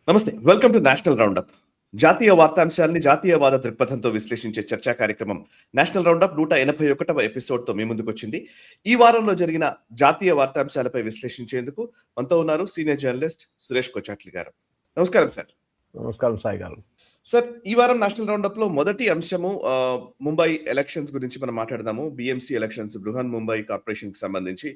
నమస్తే. Welcome to national roundup. జాతీయ వార్తాంశాల్ని జాతీయవాద దృక్పథంతో విశ్లేషించే చర్చా కార్యక్రమం నేషనల్ రౌండప్ 181వ ఎపిసోడ్‌తో మీ ముందుకొచ్చింది. ఈ వారంలో జరిగిన జాతీయ వార్తాంశాలపై విశ్లేషించేందుకు మనతో ఉన్నారు సీనియర్ జర్నలిస్ట్ సురేష్ కొచాట్లి గారు. నమస్కారం సార్. నమస్కారం సాయి గారు. సార్, ఈ వారం నేషనల్ రౌండప్‌లో మొదటి అంశము ముంబై ఎలక్షన్స్ గురించి మనం మాట్లాడదాము. బీఎంసీ ఎలక్షన్స్, బృహన్ ముంబై కార్పొరేషన్‌కి సంబంధించి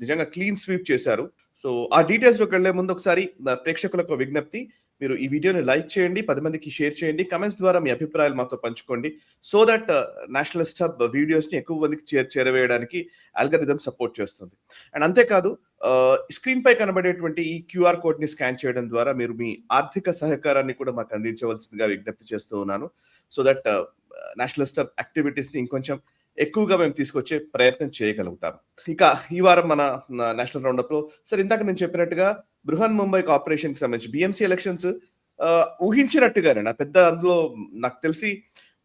నిజంగా క్లీన్ స్వీప్ చేశారు. సో, ఆ డీటెయిల్స్‌లోకి వెళ్లే ముందు ఒకసారి ప్రేక్షకులకు విజ్ఞప్తి, మీరు ఈ వీడియోని లైక్ చేయండి, 10 మందికి షేర్ చేయండి, కామెంట్స్ ద్వారా మీ అభిప్రాయాలు మాతో పంచుకోండి. సో దట్ నేషనలిస్ట్ హబ్ వీడియోస్‌ని ఎక్కువ మందికి చేరవేయడానికి అల్గారిథం సపోర్ట్ చేస్తుంది. అండ్ అంతేకాదు, స్క్రీన్ పై కనబడేటువంటి ఈ క్యూఆర్ కోడ్ ని స్కాన్ చేయడం ద్వారా మీరు మీ ఆర్థిక సహకారాన్ని కూడా మాకు అందించవలసిందిగా విజ్ఞప్తి చేస్తూ ఉన్నాను. So that Nationalist hub activities ని ఇంకొంచెం ఎక్కువగా మేము తీసుకొచ్చే ప్రయత్నం చేయగలుగుతాం. ఇక ఈ వారం మన నేషనల్ రౌండప్ లో సార్, ఇందాక నేను చెప్పినట్టుగా బృహన్ ముంబై కార్పొరేషన్ కి సంబంధించి బీఎంసీ ఎలక్షన్స్ ఊహించినట్టుగానే నా పెద్ద అందులో నాకు తెలిసి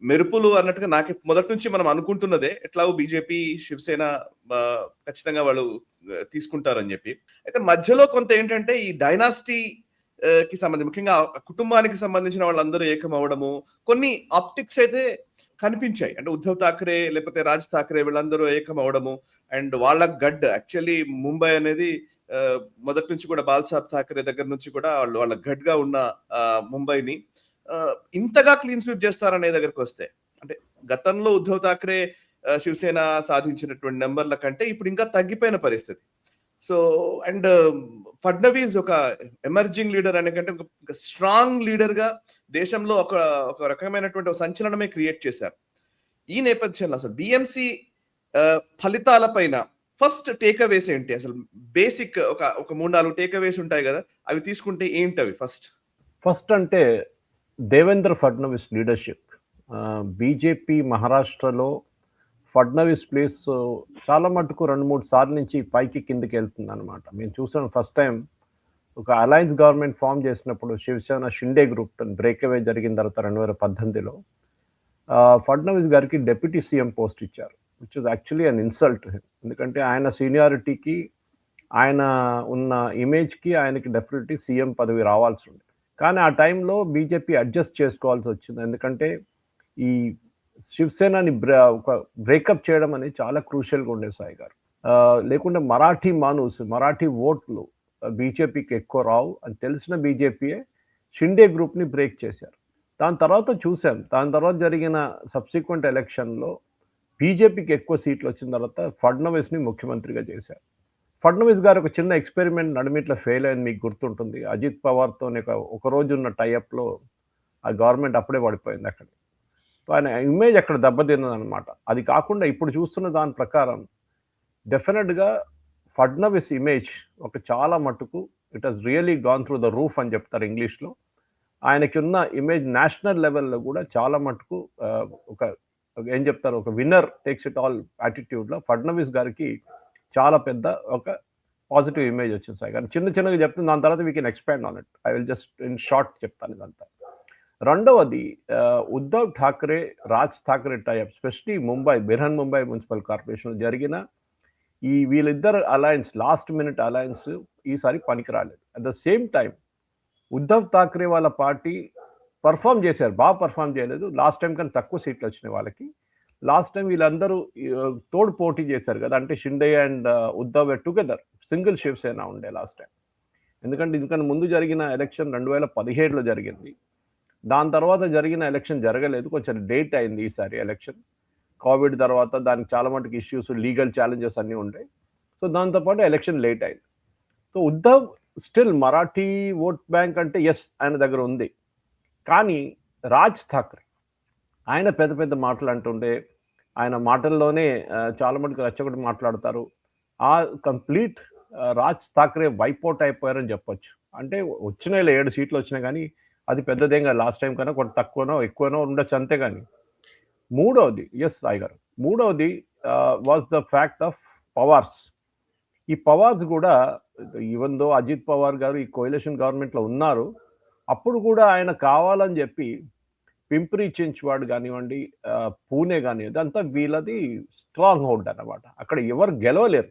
మెరుపులు అన్నట్టుగా నాకు మొదటి నుంచి మనం అనుకుంటున్నదే, ఎట్లాగో బీజేపీ శివసేన ఖచ్చితంగా వాళ్ళు తీసుకుంటారని చెప్పి. అయితే మధ్యలో కొంత ఏంటంటే ఈ డైనాసిటీ కి సంబంధించి, ముఖ్యంగా కుటుంబానికి సంబంధించిన వాళ్ళందరూ ఏకం అవడము, కొన్ని ఆప్టిక్స్ అయితే కనిపించాయి. అంటే ఉద్ధవ్ ఠాక్రే లేకపోతే రాజ్ ఠాక్రే వీళ్ళందరూ ఏకం అవడము, అండ్ వాళ్ళ గడ్ యాక్చువల్లీ ముంబై అనేది మొదటి నుంచి కూడా బాల్సాహెబ్ ఠాక్రే దగ్గర నుంచి కూడా వాళ్ళ గడ్ గా ఉన్న ముంబైని ఇంతగా క్లీన్ స్వీప్ చేస్తారనే దగ్గరకు వస్తే, అంటే గతంలో ఉద్ధవ్ ఠాక్రే శివసేన సాధించినటువంటి నెంబర్ల కంటే ఇప్పుడు ఇంకా తగ్గిపోయిన పరిస్థితి. సో అండ్ ఫడ్నవీస్ ఒక ఎమర్జింగ్ లీడర్ అనే కంటే ఒక స్ట్రాంగ్ లీడర్ గా దేశంలో ఒక రకమైనటువంటి ఒక సంచలనమే క్రియేట్ చేశారు. ఈ నేపథ్యంలో అసలు బిఎంసి ఫలితాల పైన ఫస్ట్ టేక్అవేస్ ఏంటి? అసలు బేసిక్ ఒక 3-4 టేక్అవేస్ ఉంటాయి కదా, అవి తీసుకుంటే ఏంటి అవి? ఫస్ట్ అంటే దేవేంద్ర ఫడ్నవీస్ లీడర్షిప్. బీజేపీ మహారాష్ట్రలో ఫడ్నవీస్ ప్లేస్ చాలా మటుకు 2-3 సార్లు నుంచి పైకి కిందకి వెళ్తుంది అనమాట. మేము చూసాం ఫస్ట్ టైం ఒక అలయన్స్ గవర్నమెంట్ ఫామ్ చేసినప్పుడు శివసేన షిండే గ్రూప్ బ్రేక్అవే జరిగిన తర్వాత 2018లో ఫడ్నవీస్ గారికి డెప్యూటీ సీఎం పోస్ట్ ఇచ్చారు, which is actually an insult. ఎందుకంటే ఆయన సీనియారిటీకి, ఆయన ఉన్న ఇమేజ్కి ఆయనకి డెఫినెట్లీ సీఎం పదవి రావాల్సి ఉంది. కానీ ఆ టైంలో బీజేపీ అడ్జస్ట్ చేసుకోవాల్సి వచ్చింది. ఎందుకంటే ఈ శివసేనని ఒక బ్రేకప్ చేయడం అనేది చాలా క్రూషియల్గా ఉండే సాయి గారు. లేకుంటే మరాఠీ ఓట్లు బీజేపీకి ఎక్కువ రావు అని తెలిసిన బీజేపీయే షిండే గ్రూప్ని బ్రేక్ చేశారు. దాని తర్వాత జరిగిన సబ్సిక్వెంట్ ఎలక్షన్లో బీజేపీకి ఎక్కువ సీట్లు వచ్చిన తర్వాత ఫడ్నవీస్ని ముఖ్యమంత్రిగా చేశారు. ఫడ్నవీస్ గారు ఒక చిన్న ఎక్స్పెరిమెంట్ నడిమిట్లో ఫెయిల్ అయింది, మీకు గుర్తుంటుంది. అజిత్ పవార్తో ఒక రోజు ఉన్న టైఅప్లో ఆ గవర్నమెంట్ అప్పుడే పడిపోయింది అక్కడ. ఆయన ఇమేజ్ అక్కడ దెబ్బతిన్నది అనమాట. అది కాకుండా ఇప్పుడు చూస్తున్న దాని ప్రకారం డెఫినెట్గా ఫడ్నవీస్ ఇమేజ్ ఒక చాలా మటుకు it has really gone through the roof అని చెప్తారు ఇంగ్లీష్లో. ఆయనకి ఉన్న ఇమేజ్ నేషనల్ లెవెల్లో కూడా చాలా మటుకు ఏం చెప్తారు, ఒక విన్నర్ టేక్స్ ఇట్ ఆల్ యాటిట్యూడ్లో ఫడ్నవీస్ గారికి చాలా పెద్ద ఒక పాజిటివ్ ఇమేజ్ వచ్చింది సార్. కానీ చిన్నగా చెప్తుంది, దాని తర్వాత we can expand on it. I will just in short చెప్తాను ఇదంతా. రెండవది, Uddhav Thackeray, Raj Thackeray type, especially Brihan Mumbai municipal corporation జరిగిన ఈ వీళ్ళిద్దరు అలయన్స్, లాస్ట్ మినిట్ అలయన్స్ ఈసారి పనికి రాలేదు. At the same time Uddhav Thackeray వాళ్ళ పార్టీ బాగా పర్ఫామ్ చేయలేదు. లాస్ట్ టైం కానీ తక్కువ సీట్లు వచ్చినాయి వాళ్ళకి. లాస్ట్ టైం వీళ్ళందరూ తోడు పోటీ చేశారు కదా, అంటే Shinde and Uddhav together, single Shiv Sena ఉండే లాస్ట్ టైం. ఎందుకంటే ముందు జరిగిన ఎలక్షన్ 2017లో జరిగింది. దాని తర్వాత జరిగిన ఎలక్షన్ జరగలేదు, కొంచెం లేట్ అయింది ఈసారి ఎలక్షన్. కోవిడ్ తర్వాత దానికి చాలా మటుకు ఇష్యూస్, లీగల్ ఛాలెంజెస్ అన్నీ ఉంటాయి. సో దాంతోపాటు ఎలక్షన్ లేట్ అయింది. So Uddhav still Marathi vote bank అంటే ఎస్ ఆయన దగ్గర ఉంది. కానీ రాజ్ ఠాక్రే ఆయన పెద్ద మాటలు అంటుండే, ఆయన మాటల్లోనే చాలా మటుకు రచ్చగొట్టి మాట్లాడతారు. ఆ కంప్లీట్ రాజ్ ఠాక్రే వైపౌట్ అయిపోయారని చెప్పొచ్చు. అంటే వచ్చినాయి 7 సీట్లు వచ్చినాయి, కానీ అది పెద్దదేం కాదు. లాస్ట్ టైం కన్నా కొంత తక్కువనో ఎక్కువనో ఉండొచ్చు అంతే. కానీ మూడవది, ఎస్ సాయి గారు, మూడవది వాజ్ ద ఫ్యాక్ట్ ఆఫ్ పవార్స్. ఈ పవార్స్ కూడా, ఈవెన్ దో అజిత్ పవార్ గారు ఈ కోalition గవర్నమెంట్లో ఉన్నారు, అప్పుడు కూడా ఆయన కావాలని చెప్పి పింప్రి చించ్వాడ్ కానివ్వండి, పూణే కానివ్వండి, అంతా వీళ్ళది స్ట్రాంగ్ హోల్డ్ అన్నమాట. అక్కడ ఎవరు గెలవలేరు.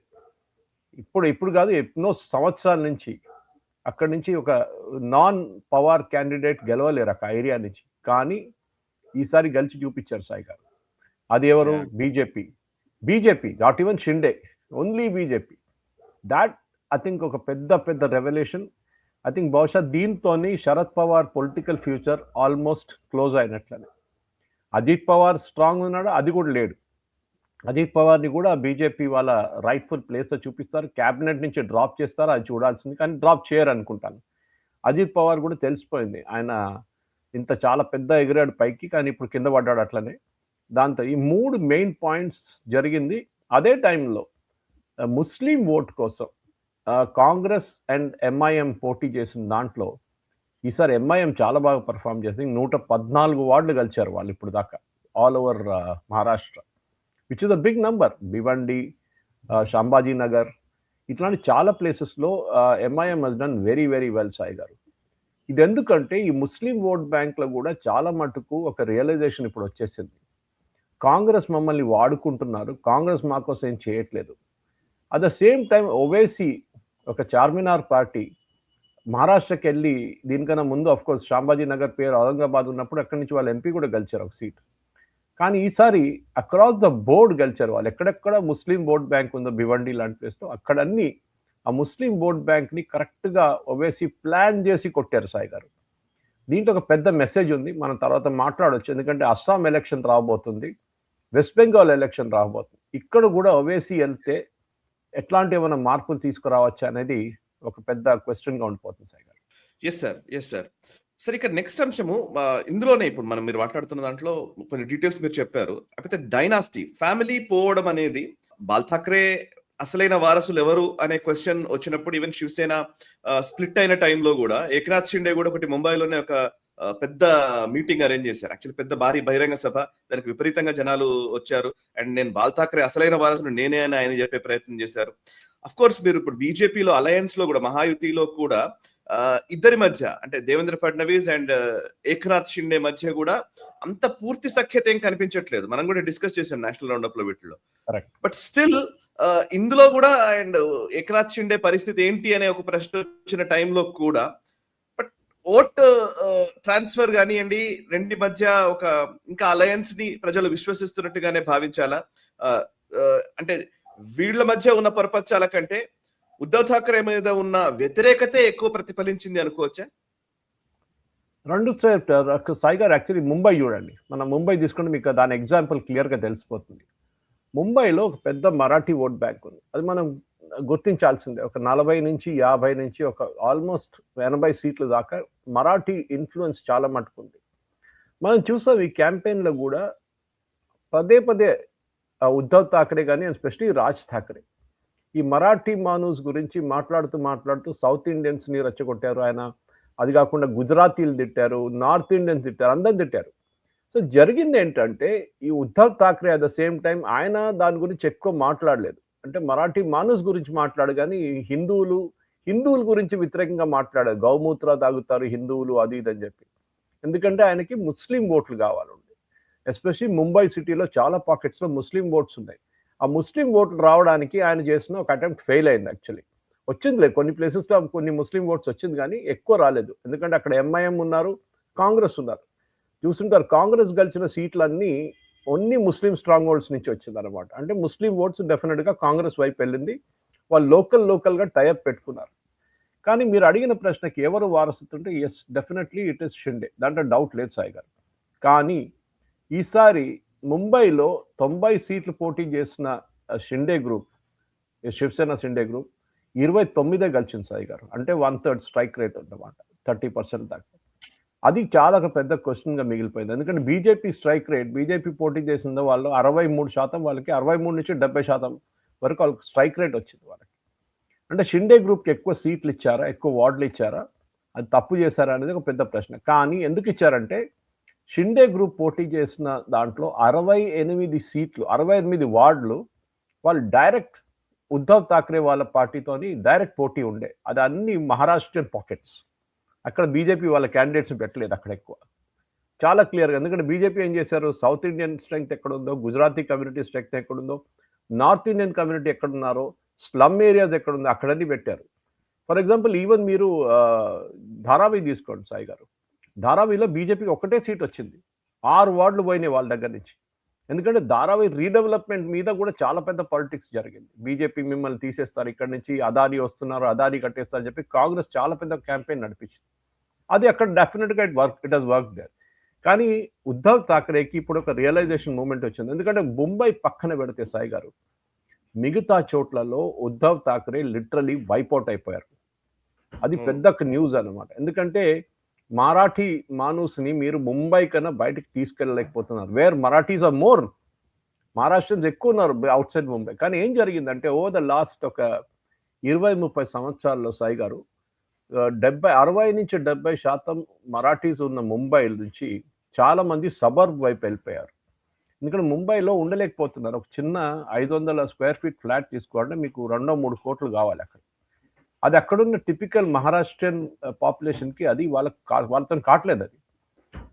ఇప్పుడు కాదు, ఎన్నో సంవత్సరాల నుంచి అక్కడి నుంచి ఒక నాన్ పవర్ క్యాండిడేట్ గెలవలేరు అక్కడ ఏరియా నుంచి. కానీ ఈసారి గెలిచి చూపించారు సాయి గారు. అది ఎవరు? Yeah. BJP not even Shinde, only BJP. That I think ఒక పెద్ద రెవల్యూషన్. ఐ థింక్ బహుశా దీంతోని Sharad Pawar political future almost close అయినట్లనే. అజిత్ పవార్ స్ట్రాంగ్ ఉన్నాడు, అది కూడా లేడు. అజిత్ పవార్ని కూడా బీజేపీ వాళ్ళ రైట్ఫుల్ ప్లేస్లో చూపిస్తారు, క్యాబినెట్ నుంచి డ్రాప్ చేస్తారు, అది చూడాల్సింది. కానీ డ్రాప్ చేయరు అనుకుంటాను. అజిత్ పవార్ కూడా తెలిసిపోయింది ఆయన ఇంత చాలా పెద్ద ఎగిరాడు పైకి, కానీ ఇప్పుడు కింద పడ్డాడు అట్లనే. దాంతో ఈ 3 మెయిన్ పాయింట్స్ జరిగింది. అదే టైంలో ముస్లిం ఓట్ కోసం కాంగ్రెస్ అండ్ ఎంఐఎం పోటీ చేసిన దాంట్లో ఈసారి ఎంఐఎం చాలా బాగా పర్ఫామ్ చేసింది. 114 వార్డులు గెలిచారు వాళ్ళు ఇప్పుడు దాకా all over Maharashtra, which is a big number. Bhiwandi, Sambhajinagar, ఇట్లాంటి చాలా ప్లేసెస్లో MIM has done very well Sai గారు. ఇది ఎందుకంటే ఈ ముస్లిం ఓట్ బ్యాంక్లో కూడా చాలా మటుకు ఒక రియలైజేషన్ ఇప్పుడు వచ్చేసింది. కాంగ్రెస్ మమ్మల్ని వాడుకుంటున్నారు, కాంగ్రెస్ మా కోసం ఏం చేయట్లేదు. At the same time Owaisi ఒక చార్మినార్ పార్టీ మహారాష్ట్రకి వెళ్ళి, దీనికన్నా ముందు ఆఫ్ కోర్స్ సంభాజీనగర్ పేరు ఔరంగాబాద్ ఉన్నప్పుడు అక్కడి నుంచి వాళ్ళ ఎంపీ కూడా గెలిచారు ఒక సీట్. కానీ ఈసారి అక్రాస్ ద బోర్డ్ గెలిచారు వాళ్ళు. ఎక్కడెక్కడ ముస్లిం ఓట్ బ్యాంక్ ఉందో భివండి లాంటి ప్లేస్లో అక్కడ అన్ని ఆ ముస్లిం ఓట్ బ్యాంక్ని కరెక్ట్గా ఓవైసీ ప్లాన్ చేసి కొట్టారు సాయి గారు. దీంట్లో ఒక పెద్ద మెసేజ్ ఉంది, మనం తర్వాత మాట్లాడవచ్చు. ఎందుకంటే అస్సాం ఎలక్షన్ రాబోతుంది, వెస్ట్ బెంగాల్ ఎలక్షన్ రాబోతుంది. ఇక్కడ కూడా ఓవైసీ వెళ్తే ఎట్లాంటి ఏమైనా మార్పులు తీసుకురావచ్చు అనేది ఒక పెద్ద క్వశ్చన్గా ఉండిపోతుంది సాయి గారు. Yes sir. సరే, ఇక్కడ నెక్స్ట్ అంశము ఇందులోనే ఇప్పుడు మీరు మాట్లాడుతున్న దాంట్లో కొన్ని డీటెయిల్స్ మీరు చెప్పారు. అయితే డైనాసిటీ ఫ్యామిలీ పోవడం అనేది బాల్ ఠాక్రే అసలైన వారసులు ఎవరు అనే క్వశ్చన్ వచ్చినప్పుడు, ఈవెన్ శివసేన స్ప్లిట్ అయిన టైంలో కూడా ఏకనాథ్ షిండే కూడా ఒకటి ముంబైలోనే ఒక పెద్ద మీటింగ్ అరేంజ్ చేశారు. యాక్చువల్లీ పెద్ద భారీ బహిరంగ సభ, దానికి విపరీతంగా జనాలు వచ్చారు. అండ్ నేను బాల్ ఠాక్రే అసలైన వారసులు నేనే అని ఆయన చెప్పే ప్రయత్నం చేశారు. అఫ్ కోర్స్ మీరు ఇప్పుడు బీజేపీలో అలయన్స్ లో కూడా, మహాయుతిలో కూడా ఇద్దరి మధ్య అంటే దేవేంద్ర ఫడ్నవీస్ అండ్ ఏకనాథ్ షిండే మధ్య కూడా అంత పూర్తి సఖ్యత ఏం కనిపించట్లేదు. మనం కూడా డిస్కస్ చేసాం నేషనల్ రౌండప్ లో వీటిలో. బట్ స్టిల్ ఇందులో కూడా అండ్ ఏకనాథ్ షిండే పరిస్థితి ఏంటి అనే ఒక ప్రశ్న వచ్చిన టైంలో కూడా, బట్ ఓట్ ట్రాన్స్ఫర్ కానివ్వండి, రెండి మధ్య ఒక ఇంకా అలయన్స్ ని ప్రజలు విశ్వసిస్తున్నట్టుగానే భావించాలా? అంటే వీళ్ళ మధ్య ఉన్న పరపచ్చాల కంటే ఉద్ధవ్ ఠాక్రే మీద ఉన్న వ్యతిరేకతే ఎక్కువ ప్రతిఫలించింది అనుకోవచ్చా? రెండు సాయి గారు, యాక్చువల్లీ ముంబై చూడండి, మనం ముంబై తీసుకుంటే మీకు దాని ఎగ్జాంపుల్ క్లియర్గా తెలిసిపోతుంది. ముంబైలో ఒక పెద్ద మరాఠీ ఓట్ బ్యాంక్ ఉంది, అది మనం గుర్తించాల్సిందే. ఒక 40 నుంచి 50 నుంచి ఒక ఆల్మోస్ట్ 80 సీట్లు దాకా మరాఠీ ఇన్ఫ్లుయెన్స్ చాలా మటుకుంది. మనం చూసాం ఈ క్యాంపెయిన్లో కూడా పదే ఉద్ధవ్ ఠాక్రే కానీ ఎస్పెషలీ రాజ్ ఠాక్రే ఈ మరాఠీ మానూస్ గురించి మాట్లాడుతూ సౌత్ ఇండియన్స్ని రెచ్చగొట్టారు ఆయన. అది కాకుండా గుజరాతీలు తిట్టారు, నార్త్ ఇండియన్స్ తిట్టారు, అందరు తిట్టారు. సో జరిగింది ఏంటంటే ఈ Uddhav Thackeray at the same time ఆయన దాని గురించి ఎక్కువ మాట్లాడలేదు. అంటే మరాఠీ మానూస్ గురించి మాట్లాడు కానీ హిందువుల గురించి వ్యతిరేకంగా మాట్లాడారు. గౌమూత్ర తాగుతారు హిందువులు, అది ఇది అని చెప్పి. ఎందుకంటే ఆయనకి ముస్లిం ఓట్లు కావాలండి. ఎస్పెషల్లీ ముంబై సిటీలో చాలా పాకెట్స్లో ముస్లిం ఓట్స్ ఉన్నాయి. ఆ ముస్లిం ఓట్లు రావడానికి ఆయన చేసిన ఒక అటెంప్ట్ ఫెయిల్ అయింది. యాక్చువల్లీ వచ్చిందిలే, కొన్ని ప్లేసెస్లో కొన్ని ముస్లిం ఓట్స్ వచ్చింది కానీ ఎక్కువ రాలేదు. ఎందుకంటే అక్కడ ఎంఐఎం ఉన్నారు, కాంగ్రెస్ ఉన్నారు. చూస్తుంటారు కాంగ్రెస్ గెలిచిన సీట్లన్నీ ఓన్లీ ముస్లిం స్ట్రాంగ్ హోల్డ్స్ నుంచి వచ్చింది అనమాట. అంటే ముస్లిం ఓట్స్ డెఫినెట్గా కాంగ్రెస్ వైపు వెళ్ళింది. వాళ్ళు లోకల్గా టైఅప్ పెట్టుకున్నారు. కానీ మీరు అడిగిన ప్రశ్నకి ఎవరు వారసులు అంటే yes, definitely it is Shinde, దాంట్లో డౌట్ లేదు సాయి గారు. కానీ ఈసారి ముంబైలో 90 సీట్లు పోటీ చేసిన షిండే గ్రూప్, శివసేన షిండే గ్రూప్ 29 గెలిచింది సాయి గారు. అంటే 1/3 స్ట్రైక్ రేట్ అన్నమాట, 30% దాకా. అది చాలా ఒక పెద్ద క్వశ్చన్గా మిగిలిపోయింది. ఎందుకంటే బీజేపీ స్ట్రైక్ రేట్, బీజేపీ పోటీ చేసిన వాళ్ళు 63%, వాళ్ళకి 63 నుంచి 70% వరకు వాళ్ళకి స్ట్రైక్ రేట్ వచ్చింది వాళ్ళకి. అంటే షిండే గ్రూప్కి ఎక్కువ సీట్లు ఇచ్చారా, ఎక్కువ వార్డులు ఇచ్చారా, అది తప్పు చేశారా అనేది ఒక పెద్ద ప్రశ్న. కానీ ఎందుకు ఇచ్చారంటే షిండే గ్రూప్ పోటీ చేసిన దాంట్లో 68 సీట్లు, 68 వార్డులు వాళ్ళు డైరెక్ట్ ఉద్ధవ్ ఠాక్రే వాళ్ళ పార్టీతోని డైరెక్ట్ పోటీ ఉండే. అది అన్ని మహారాష్ట్రియన్ పాకెట్స్. అక్కడ బీజేపీ వాళ్ళ క్యాండిడేట్స్ని పెట్టలేదు అక్కడ ఎక్కువ, చాలా క్లియర్గా. ఎందుకంటే బీజేపీ ఏం చేశారు, సౌత్ ఇండియన్ స్ట్రెంగ్త్ ఎక్కడుందో, గుజరాతీ కమ్యూనిటీ స్ట్రెంగ్త్ ఎక్కడుందో, నార్త్ ఇండియన్ కమ్యూనిటీ ఎక్కడున్నారో, స్లమ్ ఏరియాస్ ఎక్కడుందో అక్కడన్నీ పెట్టారు. ఫర్ ఎగ్జాంపుల్ ఈవెన్ మీరు ధారావి తీసుకోండి సాయి గారు. ధారావిలో బీజేపీకి ఒకటే సీట్ వచ్చింది. 6 వార్డులు పోయినాయి వాళ్ళ దగ్గర నుంచి. ఎందుకంటే ధారావి రీడెవలప్‌మెంట్ మీద కూడా చాలా పెద్ద పాలిటిక్స్ జరిగింది. బీజేపీ మిమ్మల్ని తీసేస్తారు ఇక్కడి నుంచి, అదానీ వస్తున్నారు, అదానీ కట్టేస్తారు అని చెప్పి కాంగ్రెస్ చాలా పెద్ద క్యాంపెయిన్ నడిపించింది. అది అక్కడ డెఫినిట్‌గా ఇట్ హస్ వర్క్ దేర్. కానీ ఉద్ధవ్ ఠాక్రేకి ఇప్పుడు ఒక రియలైజేషన్ మూమెంట్ వచ్చింది. ఎందుకంటే ముంబై పక్కన పెడితే సాయి గారు, మిగతా చోట్లలో ఉద్ధవ్ ఠాక్రే లిటరల్లీ వైపౌట్ అయిపోయారు. అది పెద్ద న్యూస్ అన్నమాట. ఎందుకంటే మరాఠీ మానూస్‌ని మీరు ముంబై కన్నా బయటికి తీసుకెళ్ళలేకపోతున్నారు. Where Marathis are more. Maharashtrians ఎక్కువ ఉన్నారు ఔట్ సైడ్ ముంబై. కానీ ఏం జరిగిందంటే ఓవర్ ద లాస్ట్ ఒక 20, 30 సంవత్సరాల్లో సాయి గారు 60-70% మరాఠీస్ ఉన్న ముంబై నుంచి చాలా మంది సబర్బ్ వైపు వెళ్ళిపోయారు. ఎందుకంటే ముంబైలో ఉండలేకపోతున్నారు. ఒక చిన్న 500 స్క్వేర్ ఫీట్ ఫ్లాట్ తీసుకోవాలంటే మీకు 2-3 కోట్లు కావాలి అక్కడ. అది అక్కడున్న టిపికల్ మహారాష్ట్రియన్ పాపులేషన్‌కి అది వాళ్ళతో కావట్లేదు అది.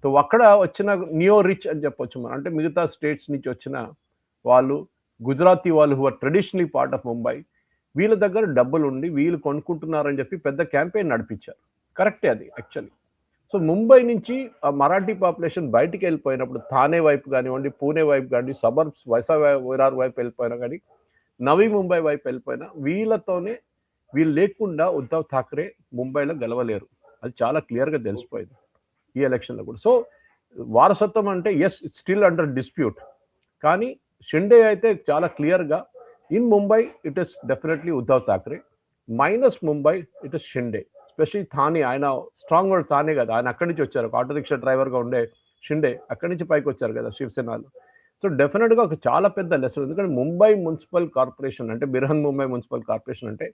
సో అక్కడ వచ్చిన నియో రిచ్ అని చెప్పొచ్చు మనం. అంటే మిగతా స్టేట్స్ నుంచి వచ్చిన వాళ్ళు, గుజరాతీ వాళ్ళు who are traditionally part of Mumbai, వీళ్ళ దగ్గర డబ్బులుండి వీళ్ళు కొనుక్కుంటున్నారని చెప్పి పెద్ద క్యాంపెయిన్ నడిపించారు. కరెక్టే అది యాక్చువల్లీ. సో ముంబై నుంచి ఆ మరాఠీ పాపులేషన్ బయటికి వెళ్ళిపోయినప్పుడు థానే వైపు కానివ్వండి, పూణే వైపు కానివ్వండి, సబర్బ్స్ విరార్ వైపు వెళ్ళిపోయినా కానీ, నవీ ముంబై వైపు వెళ్ళిపోయినా వీళ్ళతోనే వీళ్ళు లేకుండా ఉద్ధవ్ ఠాక్రే ముంబైలో గెలవలేరు. అది చాలా క్లియర్‌గా తెలిసిపోయింది ఈ ఎలక్షన్‌లో కూడా. సో వారసత్వం అంటే yes it's still under dispute. కానీ షిండే అయితే చాలా క్లియర్‌గా in Mumbai it is definitely Uddhav Thackeray. Minus Mumbai it is Shinde. Especially Thane, ఆయన స్ట్రాంగ్ వర్డ్ థానే కదా. ఆయన అక్కడి నుంచి వచ్చారు. ఆటో రిక్షా డ్రైవర్‌గా ఉండే షిండే అక్కడి నుంచి పైకి వచ్చారు కదా శివసేనలో. సో డెఫినెట్‌గా ఒక చాలా పెద్ద లెసన్. ఎందుకంటే ముంబై మున్సిపల్ కార్పొరేషన్ అంటే బిర్హన్ ముంబై మున్సిపల్ కార్పొరేషన్ అంటే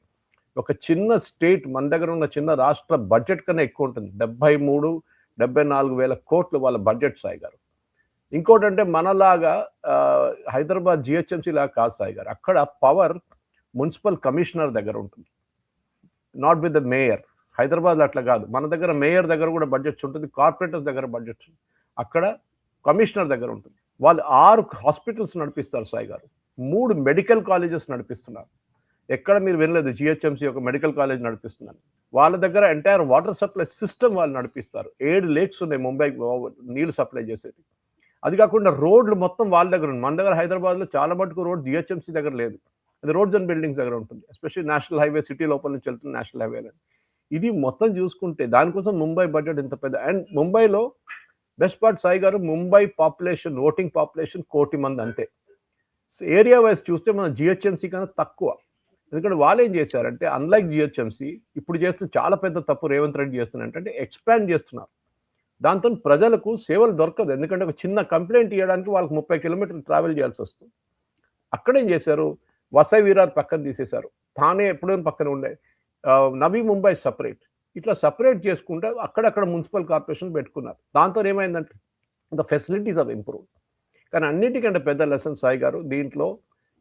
ఒక చిన్న స్టేట్, మన దగ్గర ఉన్న చిన్న రాష్ట్ర బడ్జెట్ కన్నా ఎక్కువ ఉంటుంది. 73-74 వేల కోట్లు వాళ్ళ బడ్జెట్ సాయి గారు. ఇంకోటంటే మనలాగా హైదరాబాద్ జిహెచ్ఎంసీ లాగా కాదు సాయి గారు. అక్కడ పవర్ మున్సిపల్ కమిషనర్ దగ్గర ఉంటుంది, not with the mayor. Hyderabad అట్లా కాదు. మన దగ్గర మేయర్ దగ్గర కూడా బడ్జెట్స్ ఉంటుంది, కార్పొరేటర్స్ దగ్గర బడ్జెట్స్. అక్కడ కమిషనర్ దగ్గర ఉంటుంది. వాళ్ళు 6 హాస్పిటల్స్ నడిపిస్తారు సాయి గారు. 3 మెడికల్ కాలేజెస్ నడిపిస్తున్నారు. ఎక్కడ మీరు వినలేదు జిహెచ్ఎంసీ ఒక మెడికల్ కాలేజ్ నడిపిస్తున్నారు. వాళ్ళ దగ్గర ఎంటైర్ వాటర్ సప్లై సిస్టమ్ వాళ్ళు నడిపిస్తారు. 7 లేక్స్ ఉన్నాయి ముంబై నీళ్లు సప్లై చేసేది. అది కాకుండా రోడ్లు మొత్తం వాళ్ళ దగ్గర ఉంది. మన దగ్గర హైదరాబాద్లో చాలా మటుకు రోడ్ జిహెచ్ఎంసీ దగ్గర లేదు. అది రోడ్స్ అండ్ బిల్డింగ్స్ దగ్గర ఉంటుంది. ఎస్పెషల్లీ నేషనల్ హైవే, సిటీ లోపల నుంచి వెళ్తున్న నేషనల్ హైవేలో. ఇది మొత్తం చూసుకుంటే దానికోసం ముంబై బడ్జెట్ ఇంత పెద్ద. అండ్ ముంబైలో బెస్ట్ పార్ట్ సాయి గారు, ముంబై పాపులేషన్, ఓటింగ్ పాపులేషన్ 1 కోటి మంది అంతే. ఏరియా వైజ్ చూస్తే మన జిహెచ్ఎంసీ కన్నా తక్కువ. ఎందుకంటే వాళ్ళు ఏం చేశారంటే అన్లైక్ జిహెచ్ఎంసీ ఇప్పుడు చేస్తున్న చాలా పెద్ద తప్పు రేవంత్ రెడ్డి చేస్తున్నారు అంటే ఎక్స్పాండ్ చేస్తున్నారు. దాంతో ప్రజలకు సేవలు దొరకదు. ఎందుకంటే ఒక చిన్న కంప్లైంట్ ఇవ్వడానికి వాళ్ళకి 30 కిలోమీటర్లు ట్రావెల్ చేయాల్సి వస్తుంది. అక్కడేం చేశారు, వసై విరార్ పక్కన తీసేశారు, థానే ఎప్పుడేం పక్కన ఉండే, నవీ ముంబై సపరేట్. ఇట్లా సపరేట్ చేసుకుంటే అక్కడక్కడ మున్సిపల్ కార్పొరేషన్ పెట్టుకున్నారు. దాంతో ఏమైందంటే ద ఫెసిలిటీస్ ఆర్ ఇంప్రూవ్. కానీ అన్నిటికంటే పెద్ద లెసన్ సాయి గారు దీంట్లో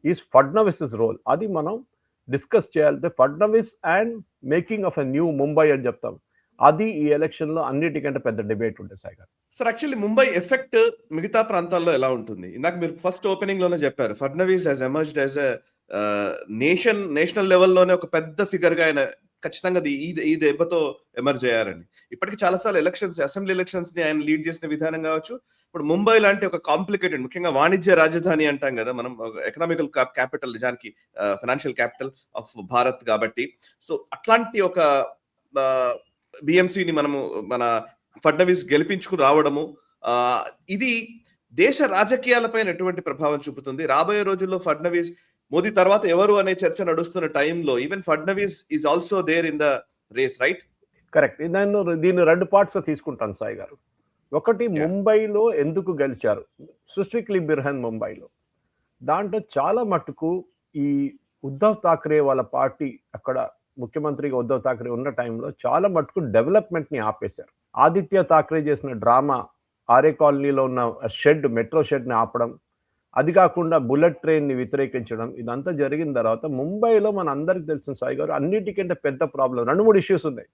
ఈజ్ ఫడ్నవీస్ రోల్. అది మనం డిస్కస్ చేయాలి. Fadnavis and making of a new Mumbai అని చెప్తాం. అది ఈ ఎలక్షన్ లో అన్నిటికంటే పెద్ద డిబేట్ ఉంటుంది సాయి గారు. సార్ యాక్చువల్లీ ముంబై ఎఫెక్ట్ మిగతా ప్రాంతాల్లో ఎలా ఉంటుంది? ఇందాక మీరు ఫస్ట్ ఓపెనింగ్ లోనే చెప్పారు, Fadnavis has emerged as a national లెవెల్లోనే ఒక పెద్ద ఫిగర్ గా ఆయన ఖచ్చితంగా ఈ దెబ్బతో ఎమర్జ్ అయ్యారని. ఇప్పటికీ చాలాసార్లు ఎలక్షన్స్, అసెంబ్లీ ఎలక్షన్స్ ని ఆయన లీడ్ చేసిన విధానం కావచ్చు, ఇప్పుడు ముంబై లాంటి ఒక కాంప్లికేటెడ్, ముఖ్యంగా వాణిజ్య రాజధాని అంటాం కదా మనం, ఎకనామికల్ క్యాపిటల్, నిజానికి ఫైనాన్షియల్ క్యాపిటల్ ఆఫ్ భారత్ కాబట్టి. సో అట్లాంటి ఒక బిఎంసిని మనము మన ఫడ్నవీస్ గెలిపించుకుని రావడము, ఇది దేశ రాజకీయాలపైన ఎటువంటి ప్రభావం చూపుతుంది? రాబోయే రోజుల్లో ఫడ్నవీస్, మోదీ తర్వాత ఎవరు అనే చర్చ నడుస్తున్న టైంలో even Fadnavis is also there in the race, right? Correct. దీన్ని 2 పార్ట్స్ తీసుకుంటాను సాయి గారు. ఒకటి, ముంబైలో ఎందుకు గెలిచారు, స్పెసిఫిక్లీ బిర్హన్ ముంబైలో. దాంట్లో చాలా మట్టుకు ఈ ఉద్ధవ్ ఠాక్రే వాళ్ళ పార్టీ, అక్కడ ముఖ్యమంత్రిగా ఉద్ధవ్ ఠాక్రే ఉన్న టైంలో చాలా మట్టుకు డెవలప్మెంట్ ని ఆపేశారు. ఆదిత్య ఠాక్రే చేసిన డ్రామా, ఆర్ఏ కాలనీలో ఉన్న షెడ్, మెట్రో షెడ్ ని ఆపడం, అది కాకుండా బుల్లెట్ ట్రైన్ ని వ్యతిరేకించడం, ఇదంతా జరిగిన తర్వాత ముంబైలో మన అందరికి తెలిసిన సాయి గారు అన్నిటికంటే పెద్ద ప్రాబ్లం 2-3 ఇష్యూస్ ఉన్నాయి.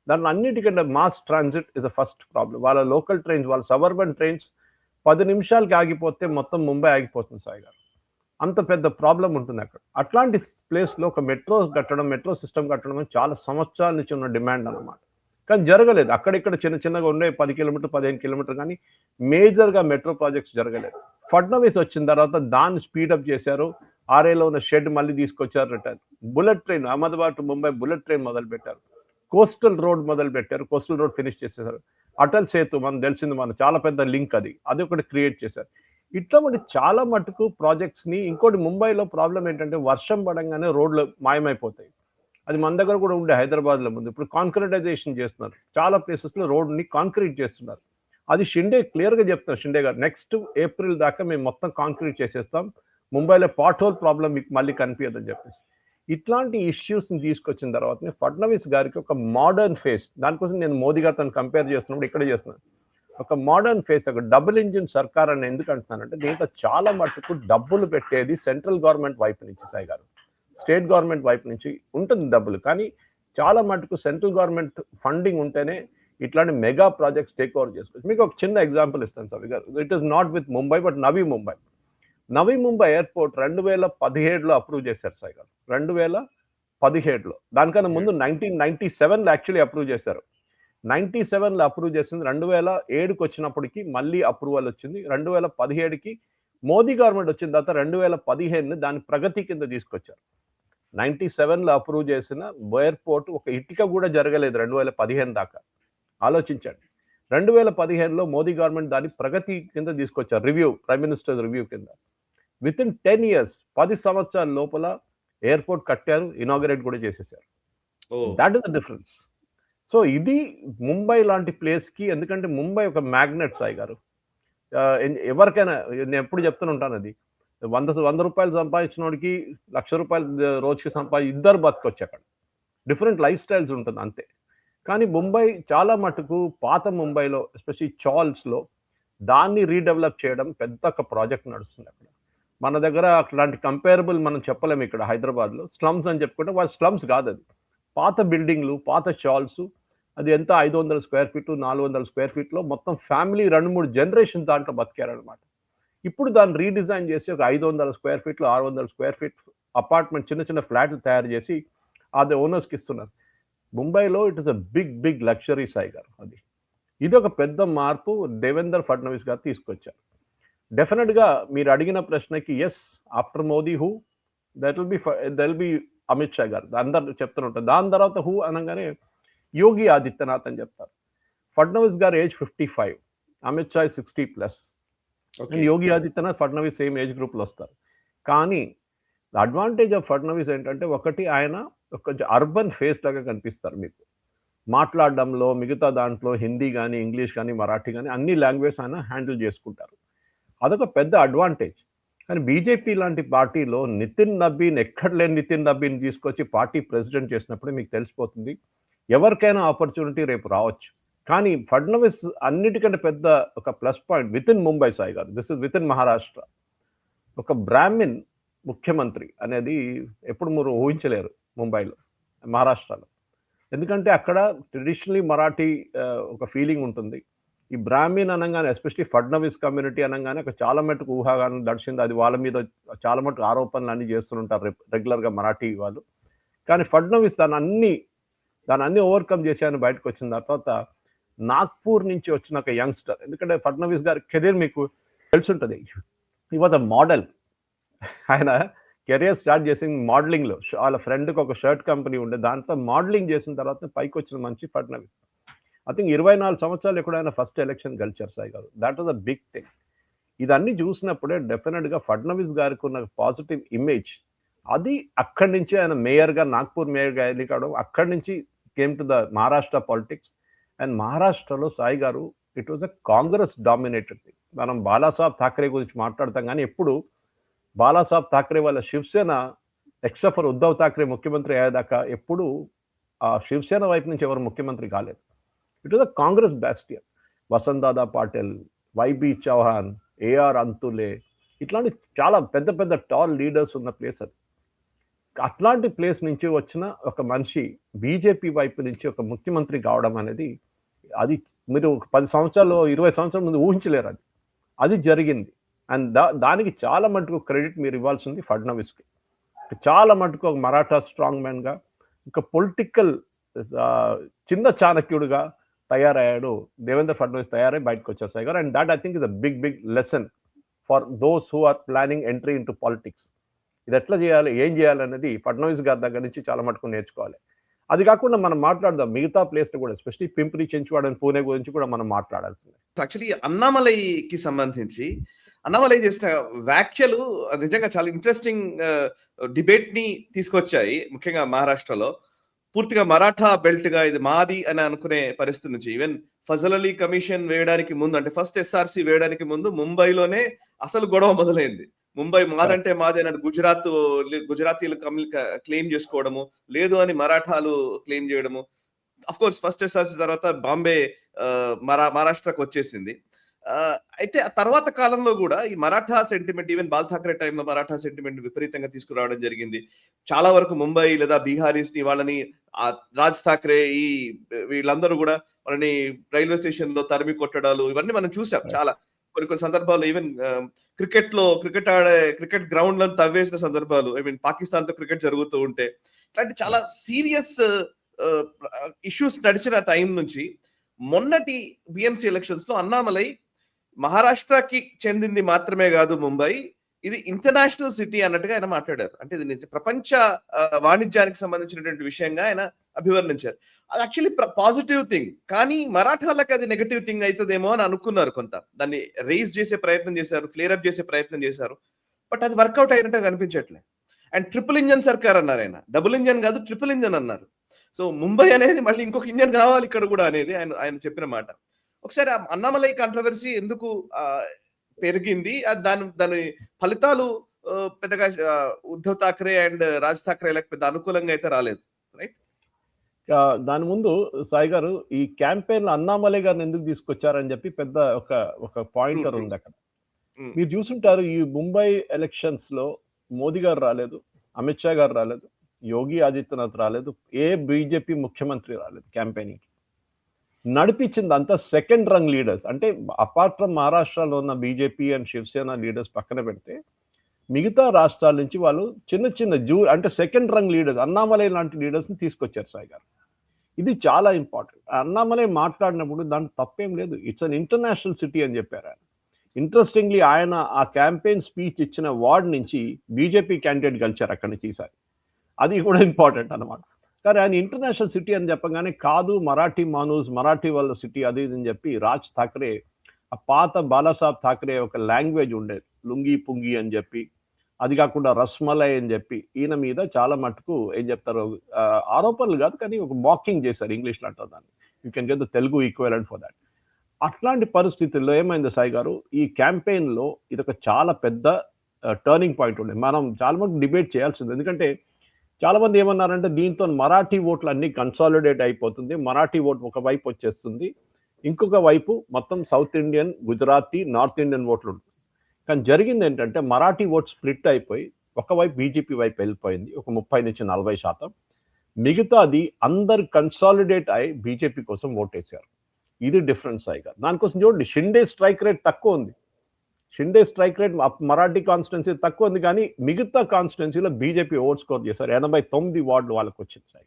దాంట్లో అన్నిటికంటే mass transit is a first problem. వాళ్ళ లోకల్ ట్రైన్స్, వాళ్ళ సబర్బన్ ట్రైన్స్ 10 నిమిషాలకి ఆగిపోతే మొత్తం ముంబై ఆగిపోతుంది సాయి గారు. అంత పెద్ద ప్రాబ్లం ఉంటుంది అక్కడ. అట్లాంటి ప్లేస్‌లో ఒక మెట్రో సిస్టమ్ కట్టడం అనేది చాలా సంవత్సరాల నుంచి ఉన్న డిమాండ్ అన్నమాట. కానీ జరగలేదు. అక్కడిక్కడ చిన్న చిన్నగా ఉండే 10 కిలోమీటర్లు, 15 కిలోమీటర్లు కానీ మేజర్‌గా మెట్రో ప్రాజెక్ట్స్ జరగలేదు. ఫడ్నవీస్ వచ్చిన తర్వాత దాన్ని స్పీడప్ చేశారు. ఆర్ఏలో ఉన్న షెడ్ మళ్ళీ తీసుకొచ్చారు return. Bullet train Ahmedabad to Mumbai bullet train మొదలుపెట్టారు. కోస్టల్ రోడ్ మొదలుపెట్టారు. కోస్టల్ రోడ్ ఫినిష్ చేసేసారు. అటల్ సేతు మనకు తెలిసింది చాలా పెద్ద లింక్ అది. అది ఒకటి క్రియేట్ చేశారు. ఇట్లా మరి చాలా మటుకు ప్రాజెక్ట్స్‌ని ఇంకోటి ముంబైలో ప్రాబ్లమ్ ఏంటంటే వర్షం పడంగానే రోడ్లు మాయమైపోతాయి. అది మన దగ్గర కూడా ఉండే హైదరాబాద్‌లో ముందు. ఇప్పుడు కాంక్రిటైజేషన్ చేస్తున్నారు. చాలా ప్లేసెస్‌లో రోడ్‌ని కాంక్రీట్ చేస్తున్నారు. అది క్లియర్‌గా చెప్తున్నారు షిండే గారు. నెక్స్ట్ ఏప్రిల్ దాకా మేము మొత్తం కాంక్రీట్ చేసేస్తాం. ముంబైలో పాట్ హోల్ ప్రాబ్లమ్ మీకు మళ్ళీ కనిపియదని చెప్పేసి. ఇట్లాంటి ఇష్యూస్‌ని తీసుకొచ్చిన తర్వాతనే ఫడ్నవీస్ గారికి ఒక మోడర్న్ ఫేస్ దానికోసం నేను మోదీ గారితోని కంపేర్ చేస్తున్నప్పుడు ఇక్కడే చేస్తున్నాను. ఒక మోడర్న్ ఫేస్ ఒక డబుల్ ఇంజిన్ సర్కార్ అని ఎందుకు అంటున్నానంటే దీంట్లో చాలా మటుకు డబ్బులు పెట్టేది సెంట్రల్ గవర్నమెంట్ వైపు నుంచి సాయి గారు. స్టేట్ గవర్నమెంట్ వైపు నుంచి ఉంటుంది డబ్బులు. కానీ చాలా మటుకు సెంట్రల్ గవర్నమెంట్ ఫండింగ్ ఉంటేనే ఇట్లాంటి మెగా ప్రాజెక్ట్స్ టేక్ ఓవర్ చేసుకోవచ్చు. మీకు ఒక చిన్న ఎగ్జాంపుల్ ఇస్తాను సవి గారు. It is not with Mumbai but Navi Mumbai. Navi Mumbai airport 2017లో అప్రూవ్ చేశారు సాయి గారు. 2017లో. దానికన్నా ముందు 1997లో యాక్చువల్లీ అప్రూవ్ చేశారు. 97లో అప్రూవ్ చేసింది. 2007కి వచ్చినప్పటికి మళ్ళీ అప్రూవల్ వచ్చింది. 2017కి మోదీ గవర్నమెంట్ వచ్చిన తర్వాత 2015ని దాని ప్రగతి కింద తీసుకొచ్చారు. 97లో అప్రూవ్ చేసిన ఎయిర్పోర్ట్ ఒక ఇటుక కూడా జరగలేదు 2015 దాకా. ఆలోచించండి. 2015లో మోదీ గవర్నమెంట్ దాన్ని ప్రగతి కింద తీసుకొచ్చారు. ప్రైమ్ మినిస్టర్ రివ్యూ కింద. వితిన్ 10 ఇయర్స్ 10 సంవత్సరాల లోపల ఎయిర్పోర్ట్ కట్టారు. ఇనాగరేట్ కూడా చేసేసారు. That is the difference. So ఇది ముంబై లాంటి ప్లేస్‌కి ఎందుకంటే ముంబై ఒక మ్యాగ్నెట్ సాయి గారు. ఎవరికైనా నేను ఎప్పుడు చెప్తూనే ఉంటాను అది. 100 రూపాయలు సంపాదించినోడికి ₹1,00,000 రోజుకి ఇద్దరు బతకొచ్చు అక్కడ. డిఫరెంట్ లైఫ్ స్టైల్స్ ఉంటుంది అంతే. కానీ ముంబై చాలా మటుకు పాత ముంబైలో ఎస్పెషల్లీ చాల్స్‌లో దాన్ని రీడెవలప్ చేయడం పెద్ద ఒక ప్రాజెక్ట్ నడుస్తుంది అక్కడ. మన దగ్గర అట్లాంటి కంపేరబుల్ మనం చెప్పలేము ఇక్కడ హైదరాబాద్‌లో. స్లమ్స్ అని చెప్పుకుంటే వాళ్ళ స్లమ్స్ కాదది. పాత బిల్డింగ్‌లు, పాత చాల్స్ అది ఎంత 500 స్క్వేర్ ఫీటు, 400 స్క్వేర్ ఫీట్‌లో మొత్తం ఫ్యామిలీ 2, 3 జనరేషన్స్ దాంట్లో బతికారనమాట. ఇప్పుడు దాన్ని రీడిజైన్ చేసి ఒక 500 స్క్వేర్ ఫీట్‌లో 600 స్క్వేర్ ఫీట్ అపార్ట్మెంట్ చిన్న చిన్న ఫ్లాట్లు తయారు చేసి అది ఓనర్స్‌కి ఇస్తున్నారు. ముంబైలో it is a big luxury Sai గారు అది. ఇదొక పెద్ద మార్పు దేవేంద్ర ఫడ్నవీస్ గారు తీసుకొచ్చారు. డెఫినెట్‌గా మీరు అడిగిన ప్రశ్నకి yes after Modi that will be Amit Shah గారు. అందరూ చెప్తూనే ఉంటారు. దాని తర్వాత అనగానే యోగి ఆదిత్యనాథ్ అని చెప్తారు. ఫడ్నవీస్ గారి age 55. Amit Shah 60+. Yogi Adityanath, Fadnavis same age గ్రూప్‌లో వస్తారు. కానీ అడ్వాంటేజ్ ఆఫ్ ఫడ్నవీస్ ఏంటంటే ఒకటి ఆయన కొంచెం అర్బన్ ఫేస్ లాగా కనిపిస్తారు మీకు. మాట్లాడడంలో మిగతా దాంట్లో హిందీ కానీ, ఇంగ్లీష్ కానీ, మరాఠీ కానీ అన్ని లాంగ్వేజెస్ ఆయన హ్యాండిల్ చేసుకుంటారు. అదొక పెద్ద అడ్వాంటేజ్. కానీ బీజేపీ లాంటి పార్టీలో ఎక్కడ లేని నితిన్ నబీన్ తీసుకొచ్చి పార్టీ ప్రెసిడెంట్ చేసినప్పుడు మీకు తెలిసిపోతుంది. ఎవరికైనా ఆపర్చునిటీ రేపు రావచ్చు. కానీ ఫడ్నవీస్ అన్నిటికంటే పెద్ద ఒక plus point within Mumbai Sai గారు. This is within Maharashtra. ఒక బ్రాహ్మిన్ ముఖ్యమంత్రి అనేది ఎప్పుడు మీరు ఊహించలేరు ముంబైలో, మహారాష్ట్రలో. ఎందుకంటే అక్కడ ట్రెడిషనల్లీ మరాఠీ ఒక ఫీలింగ్ ఉంటుంది. ఈ బ్రాహ్మిన్ అనగానే ఎస్పెషల్లీ ఫడ్నవీస్ కమ్యూనిటీ అనగానే ఒక చాలా మటుకు ఊహాగానం దడిచింది. అది వాళ్ళ మీద చాలా మటుకు ఆరోపణలు అన్నీ చేస్తుంటారు రెగ్యులర్‌గా మరాఠీ వాళ్ళు. కానీ ఫడ్నవీస్ దాన్ని అన్ని ఓవర్‌కమ్ చేసి ఆయన బయటకు వచ్చిన తర్వాత నాగ్పూర్ నుంచి వచ్చిన ఒక యంగ్‌స్టర్. ఎందుకంటే ఫడ్నవీస్ గారి కెరీర్ మీకు తెలిసుంటది. He was a model. ఆయన కెరియర్ స్టార్ట్ చేసింది మోడలింగ్‌లో. వాళ్ళ ఫ్రెండ్‌కి ఒక షర్ట్ కంపెనీ ఉండే. దాంట్లో మోడలింగ్ చేసిన తర్వాత పైకొచ్చిన మనిషి ఫడ్నవీస్. ఐ థింక్ 24 సంవత్సరాలు ఎక్కడైనా ఫస్ట్ ఎలక్షన్ గెలిచారు సాయి గారు. That was a big thing. ఇదన్నీ చూసినప్పుడే డెఫినెట్‌గా ఫడ్నవీస్ గారికి ఉన్న పాజిటివ్ ఇమేజ్ అది అక్కడి నుంచి ఆయన మేయర్‌గా నాగ్పూర్ మేయర్‌గా ఎన్నికవడం అక్కడి నుంచి came to the Maharashtra politics. And మహారాష్ట్రలో సాయి గారు it was a Congress dominated thing. మనం బాలాసాహెబ్ ఠాకరే గురించి మాట్లాడతాం కానీ ఎప్పుడు బాలాసాహెబ్ ఠాకరే వాళ్ళ శివసేన ఎక్సెప్ట్ ఫర్ ఉద్ధవ్ ఠాకరే ముఖ్యమంత్రి అయ్యేదాకా ఎప్పుడు ఆ శివసేన వైపు నుంచి ఎవరు ముఖ్యమంత్రి కాలేదు. It was a Congress bastion. Vasantdada Patil, YB Chavan, AR Antulay ఇట్లాంటి చాలా పెద్ద టాల్ లీడర్స్ ఉన్న ప్లేస్ అది. అట్లాంటి ప్లేస్ నుంచి వచ్చిన ఒక మనిషి బీజేపీ వైపు నుంచి ఒక ముఖ్యమంత్రి కావడం అనేది అది మీరు 10 సంవత్సరాలు 20 సంవత్సరాల ముందు ఊహించలేరు అది. అది జరిగింది. అండ్ దానికి చాలా మటుకు క్రెడిట్ మీరు ఇవ్వాల్సింది ఫడ్నవీస్కి. చాలా మటుకు ఒక మరాఠా స్ట్రాంగ్ మ్యాన్గా, ఒక పొలిటికల్ చిన్న చాణక్యుడిగా తయారయ్యాడు దేవేంద్ర ఫడ్నవీస్. తయారై బయటకు వచ్చారు సాయి గారు. And that I think is a big lesson for those who are planning entry into politics. ఇది ఎట్లా చేయాలి, ఏం చేయాలి అనేది ఫడ్నవీస్ గారి దగ్గర నుంచి చాలా మటుకు నేర్చుకోవాలి. అది కాకుండా మనం మాట్లాడదాం మిగతా ప్లేస్లు కూడా, ఎస్పెషల్లీ పింప్రి, చెంచువాడ అండ్ పూణే గురించి కూడా మనం మాట్లాడాల్సిందే. యాక్చువల్లీ అన్నామలైకి సంబంధించి అన్నామలై చేసిన వ్యాఖ్యలు నిజంగా చాలా ఇంట్రెస్టింగ్ డిబేట్ ని తీసుకొచ్చాయి. ముఖ్యంగా మహారాష్ట్రలో పూర్తిగా మరాఠా బెల్ట్ గా ఇది మాది అని అనుకునే పరిస్థితి నుంచి, ఈవెన్ ఫజల్ అలీ కమిషన్ వేయడానికి ముందు, అంటే ఫస్ట్ ఎస్ఆర్సి వేయడానికి ముందు ముంబైలోనే అసలు గొడవ మొదలైంది. ముంబై మాదంటే మాది అని గుజరాతీలు క్లెయిమ్ చేసుకోవడము, లేదు అని మరాఠాలు క్లెయిమ్ చేయడము. అఫ్ కోర్స్ ఫస్ట్ ఎస్ఆర్సి తర్వాత బాంబే మహారాష్ట్రకు వచ్చేసింది. అయితే ఆ తర్వాత కాలంలో కూడా ఈ Maratha sentiment, even ball Thackeray టైంలో మరాఠా సెంటిమెంట్ విపరీతంగా తీసుకురావడం జరిగింది. చాలా వరకు ముంబై లేదా బీహారీస్ ని, వాళ్ళని రాజ్ ఠాక్రే వీళ్ళందరూ కూడా వాళ్ళని రైల్వే స్టేషన్ లో తరిమి కొట్టడాలు ఇవన్నీ మనం చూసాం చాలా. కొన్ని సందర్భాలు ఈవెన్ క్రికెట్ గ్రౌండ్ లను తవ్వేసిన సందర్భాలు, ఐ మీన్ పాకిస్తాన్ తో క్రికెట్ జరుగుతూ ఉంటే, ఇట్లాంటి చాలా సీరియస్ ఇష్యూస్ నడిచిన టైం నుంచి మొన్నటి బిఎంసి ఎలక్షన్స్ లో అన్నామలై మహారాష్ట్రకి చెందింది మాత్రమే కాదు ముంబై, ఇది ఇంటర్నేషనల్ సిటీ అన్నట్టుగా ఆయన మాట్లాడారు. అంటే ఇది ప్రపంచ వాణిజ్యానికి సంబంధించినటువంటి విషయంగా ఆయన అభివర్ణించారు. అది యాక్చువల్లీ పాజిటివ్ థింగ్, కానీ మరాఠాలకు అది నెగటివ్ థింగ్ అవుతుందేమో అని అనుకున్నారు కొంత. దాన్ని రేజ్ చేసే ప్రయత్నం చేశారు, ఫ్లేర్ అప్ చేసే ప్రయత్నం చేశారు, బట్ అది వర్కౌట్ అయినట్టు కనిపించట్లేదు. అండ్ ట్రిపుల్ ఇంజన్ సర్కార్ అన్నారు ఆయన, డబుల్ ఇంజన్ కాదు ట్రిపుల్ ఇంజన్ అన్నారు. సో ముంబై అనేది మళ్ళీ ఇంకొక ఇంజన్ కావాలి ఇక్కడ కూడా అనేది ఆయన చెప్పిన మాట. ఒకసారి అన్నామలై కాంట్రవర్సీ ఎందుకు పెరిగింది, దాని ఫలితాలు పెద్దగా ఉద్ధవ్ ఠాక్రే అండ్ రాజ్ ఠాక్రేలకు పెద్ద అనుకూలంగా అయితే రాలేదు, రైట్? దాని ముందు సాయి గారు ఈ క్యాంపెయిన్ లో అన్నామలై గారిని ఎందుకు తీసుకొచ్చారని చెప్పి పెద్ద ఒక పాయింటర్ ఉంది అక్కడ. మీరు చూసుంటారు, ఈ ముంబై ఎలక్షన్స్ లో మోదీ గారు రాలేదు, అమిత్ షా గారు రాలేదు, యోగి ఆదిత్యనాథ్ రాలేదు, ఏ బీజేపీ ముఖ్యమంత్రి రాలేదు క్యాంపెయినింగ్. నడిపించింది అంతా సెకండ్ రంగ్ లీడర్స్. అంటే అపార్ట్ ఫ్రమ్ మహారాష్ట్రలో ఉన్న బీజేపీ అండ్ శివసేన లీడర్స్ పక్కన పెడితే మిగతా రాష్ట్రాల నుంచి వాళ్ళు చిన్న అంటే సెకండ్ రంగ్ లీడర్స్, అన్నామలై లాంటి లీడర్స్ని తీసుకొచ్చారు సాయి గారు. ఇది చాలా ఇంపార్టెంట్. అన్నామలై మాట్లాడినప్పుడు దాంట్లో తప్పేం లేదు, ఇట్స్ అన్ ఇంటర్నేషనల్ సిటీ అని చెప్పారు ఆయన. ఇంట్రెస్టింగ్లీ ఆయన ఆ క్యాంపెయిన్ స్పీచ్ ఇచ్చిన వార్డ్ నుంచి బీజేపీ క్యాండిడేట్ గెలిచారు అక్కడి నుంచి ఈసారి. అది కూడా ఇంపార్టెంట్ అనమాట. కానీ ఆయన ఇంటర్నేషనల్ సిటీ అని చెప్పగానే కాదు, మరాఠీ మరాఠీ వాళ్ళ సిటీ అది ఇది అని చెప్పి రాజ్ ఠాక్రే, ఆ పాత బాలాసాహెబ్ ఠాక్రే ఒక లాంగ్వేజ్ ఉండేది, లుంగి పుంగి అని చెప్పి, అది కాకుండా రస్మలై అని చెప్పి ఈయన మీద చాలా మటుకు ఏం చెప్తారు, ఆరోపణలు కాదు కానీ ఒక మాకింగ్ చేశారు, ఇంగ్లీష్లో అంటారు దాన్ని. You can get the Telugu equivalent for that. అట్లాంటి పరిస్థితుల్లో ఏమైంది సాయి గారు, ఈ క్యాంపెయిన్లో ఇది ఒక చాలా పెద్ద టర్నింగ్ పాయింట్ ఉండే. మనం చాలా మటుకు డిబేట్ చేయాల్సింది, ఎందుకంటే చాలా మంది ఏమన్నారంటే దీంతో మరాఠీ ఓట్లు అన్ని కన్సాలిడేట్ అయిపోతుంది, మరాఠీ ఓటు ఒక వైపు వచ్చేస్తుంది, ఇంకొక వైపు మొత్తం south Indian, Gujarati, north Indian ఓట్లు ఉంటుంది. కానీ జరిగింది ఏంటంటే మరాఠీ ఓట్ స్ప్లిట్ అయిపోయి ఒకవైపు బీజేపీ వైపు వెళ్ళిపోయింది, ఒక 30-40%. మిగతాది అందరు కన్సాలిడేట్ అయి బీజేపీ కోసం ఓటేశారు. ఇది డిఫరెన్స్ అయిగా. దానికోసం చూడండి, షిండే స్ట్రైక్ రేట్ తక్కువ ఉంది, Shinde strike rate Marathi constituency తక్కువ ఉంది, కానీ మిగతా కాన్స్టిట్యున్సీలో బీజేపీ ఓట్ స్కోర్ చేశారు. 89 వార్డులు వాళ్ళకి వచ్చింది సార్.